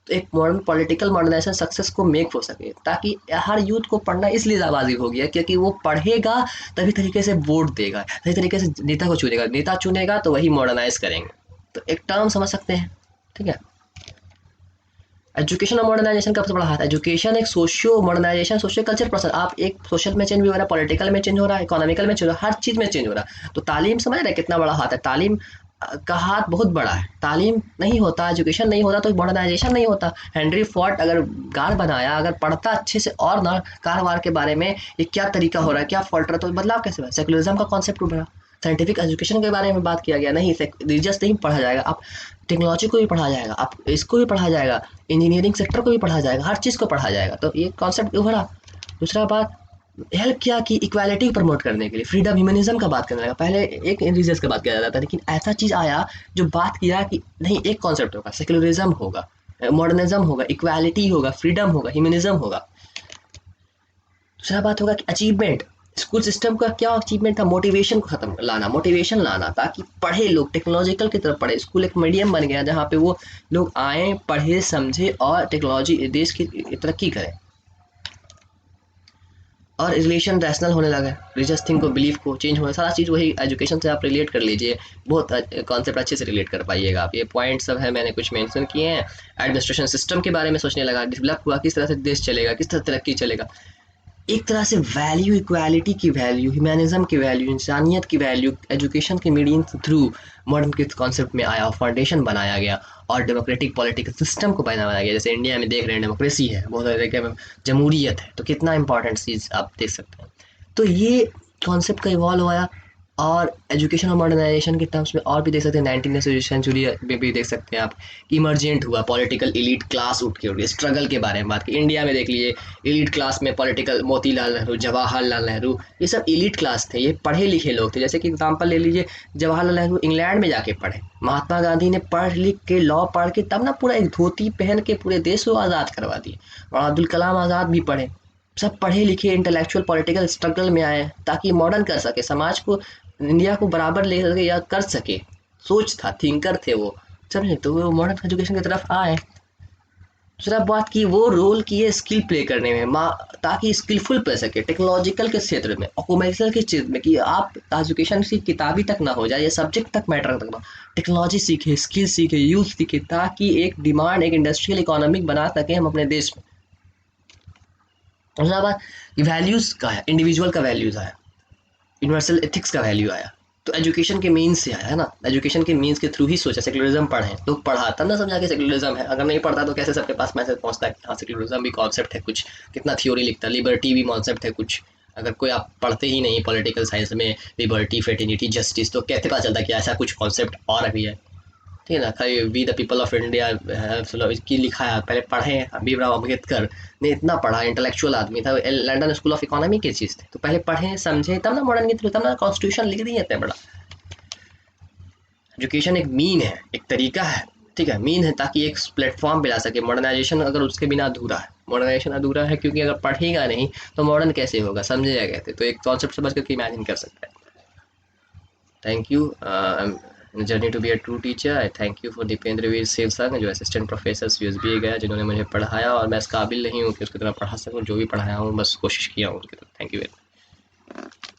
तो एक मॉडर्न पॉलिटिकल मॉडर्नाइजेशन सक्सेस को मेक हो सके, ताकि हर यूथ को पढ़ना इसलिए वाजिब हो गया क्योंकि वो पढ़ेगा तभी तरीके से वोट देगा, सही तरीके से नेता को चुनेगा, नेता चुनेगा तो वही मॉडर्नाइज करेंगे। तो एक टर्म समझ सकते हैं, ठीक है। एजुकेशन और मॉडर्नाइजेशन का सबसे बड़ा हाथ। एजुकेशन एक socio modernisation, socio culture process. आप एक सोशल में चेंज भी हो रहा है, पॉलिटिकल में चेंज हो रहा है, इकोनॉमिकल में चेंज हो रहा है, हर चीज़ में चेंज हो रहा है। तो तालीम समझ रहे हैं कितना बड़ा हाथ है? तालीम का हाथ बहुत बड़ा है। तालीम नहीं होता, एजुकेशन नहीं होता तो मॉडर्नाइजेशन नहीं होता। हेनरी फोर्ड अगर गार बनाया, अगर पढ़ता अच्छे से और ना कार वार के बारे में, ये क्या तरीका हो रहा है, क्या फॉल्ट रहा है, तो बदलाव कैसे हुआ? सेकुलरिज्म का कॉन्सेप्ट उभरा। साइंटिफिक एजुकेशन के बारे में बात किया गया, नहीं रिलीजियस नहीं पढ़ा जाएगा, आप टेक्नोलॉजी को भी पढ़ा जाएगा, आप इसको भी पढ़ा जाएगा, इंजीनियरिंग सेक्टर को भी पढ़ा जाएगा, हर चीज़ को पढ़ा जाएगा। तो ये कॉन्सेप्ट उभरा। दूसरा बात, हेल्प किया कि इक्वालिटी प्रमोट करने के लिए, फ्रीडम ह्यूमनिज्म का बात करने लगा। पहले एक रिलीजियस का बात किया जाता था, लेकिन ऐसा चीज़ आया जो बात किया कि नहीं, एक कॉन्सेप्ट होगा, सेक्युलरिज्म होगा, मॉडर्निज्म होगा, इक्वालिटी होगा, फ्रीडम होगा, ह्यूमनिज्म होगा। दूसरा बात होगा कि अचीवमेंट, स्कूल सिस्टम का क्या अचीवमेंट था? मोटिवेशन को खत्म लाना, मोटिवेशन लाना, ताकि पढ़े लोग, टेक्नोलॉजिकल की तरफ पढ़े। स्कूल एक मीडियम बन गया जहाँ पे वो लोग आए, पढ़े, समझे और टेक्नोलॉजी देश की तरक्की करें। और रिलेशन रैशनल होने लगा, रिलीजियस थिंग को, बिलीफ को चेंज होना, सारा चीज़ वही एजुकेशन से आप रिलेट कर लीजिए। बहुत कॉन्सेप्ट अच्छे से रिलेट कर पाइएगा आप। ये पॉइंट सब है, मैंने कुछ मेंशन किए हैं। एडमिनिस्ट्रेशन सिस्टम के बारे में सोचने लगा, डेवलप हुआ, किस तरह से देश चलेगा, किस तरह तरक्की चलेगा। एक तरह से वैल्यू, इक्वालिटी की वैल्यू, ह्यूमनिज्म की वैल्यू, इंसानियत की वैल्यू एजुकेशन के मीडियम थ्रू मॉडर्न के कॉन्सेप्ट में आया, फाउंडेशन बनाया गया और डेमोक्रेटिक पॉलिटिकल सिस्टम को बनाया गया। जैसे इंडिया में देख रहे हैं डेमोक्रेसी है, बहुत सारे जगह में जमहूरियत है, तो कितना इंपॉर्टेंट चीज़ आप देख सकते हैं। तो ये कॉन्सेप्ट का इवॉल्व हुआ। और एजुकेशन और मॉडर्नाइजेशन के टर्म्स में और भी देख सकते हैं, 19वीं सेंचुरी में भी देख सकते हैं आप कि इमरजेंट हुआ, पॉलिटिकल एलीट क्लास उठ के उठी, स्ट्रगल के बारे में बात की। इंडिया में देख लीजिए, एलीट क्लास में पॉलिटिकल मोतीलाल नेहरू, जवाहरलाल नेहरू, ये सब एलीट क्लास थे, ये पढ़े लिखे लोग थे। जैसे कि एग्जांपल ले लीजिए, जवाहरलाल नेहरू इंग्लैंड में जाके पढ़े, महात्मा गांधी ने पढ़ लिख के, लॉ पढ़ के, तब ना पूरा एक धोती पहन के पूरे देश को आज़ाद करवा दिए। और अब्दुल कलाम आज़ाद भी पढ़े। सब पढ़े लिखे, इंटेलेक्चुअल, पॉलिटिकल स्ट्रगल में आए ताकि मॉडर्न कर सके, समाज को, इंडिया को बराबर ले सके या कर सके। सोच था, थिंकर थे वो, समझे? तो वो मॉडर्न एजुकेशन की तरफ आए। दूसरा बात की वो रोल किए स्किल प्ले करने में, ताकि स्किलफुल पढ़ सके टेक्नोलॉजिकल के क्षेत्र में, कॉमर्शियल के क्षेत्र में, कि आप एजुकेशन सिर्फ किताबी तक ना हो जाए, ये सब्जेक्ट तक मैटर तक ना, टेक्नोलॉजी सीखे, स्किल सीखे, यूथ सीखे, ताकि एक डिमांड, एक इंडस्ट्रियल इकोनॉमिक बना सके हम अपने देश में। दूसरा बात, वैल्यूज़ का है, इंडिविजुअल का वैल्यूज़ आया, यूनिवर्सल एथिक्स का वैल्यू आया। तो एजुकेशन के मीन्स से आया है ना, एजुकेशन के मीन्स के थ्रू ही सोचा। सेक्युलरिज्म पढ़े, लोग पढ़ा तब ना समझा कि सेक्युलरिज्म है, अगर नहीं पढ़ता तो कैसे सबके पास मैसेज पहुंचता है कि हाँ सेक्युलरिज्म भी कॉन्सेप्ट है कुछ, कितना थ्योरी लिखता है, लिबर्टी भी कॉन्सेप्ट है कुछ। अगर कोई आप पढ़ते ही नहीं पॉलिटिकल साइंस में लिबर्टी, फ्रेटर्निटी, जस्टिस, तो कैसे पता चलता कि ऐसा कुछ कॉन्सेप्ट और भी है? ठीक है ना, खाली we the people of India की लिखा है, पहले पढ़े हैं। भीमराव अम्बेडकर ने इतना पढ़ा, इंटेलेक्चुअल आदमी था, लंदन स्कूल ऑफ इकोनॉमी की चीज़ थी, तो पहले पढ़े समझे तब ना मॉडर्न के थ्रू, तब ना कॉन्स्टिट्यूशन लिख दिए इतने बड़ा। एजुकेशन एक मीन है, एक तरीका है, ठीक है, मीन है ताकि एक प्लेटफॉर्म पे ला सके। मॉडर्नाइजेशन अगर उसके बिना अधूरा है, मॉडर्नाइजेशन अधूरा है क्योंकि अगर पढ़ेगा नहीं तो मॉडर्न कैसे होगा, समझेगा कैसे? तो एक कॉन्सेप्ट समझ करके इमेजिन कर सकता है। Thank you. Journey to be a true teacher, I thank you for Dipendra Veer Shiv Sang, जो असिस्टेंट प्रोफेसर यूएसबी गया, जिन्होंने मुझे पढ़ाया और मैं इस काबिल नहीं हूँ कि उसकी तरह पढ़ा सकूँ, जो भी पढ़ाया हूँ बस कोशिश किया हूँ उसकी तरह। Thank you very much.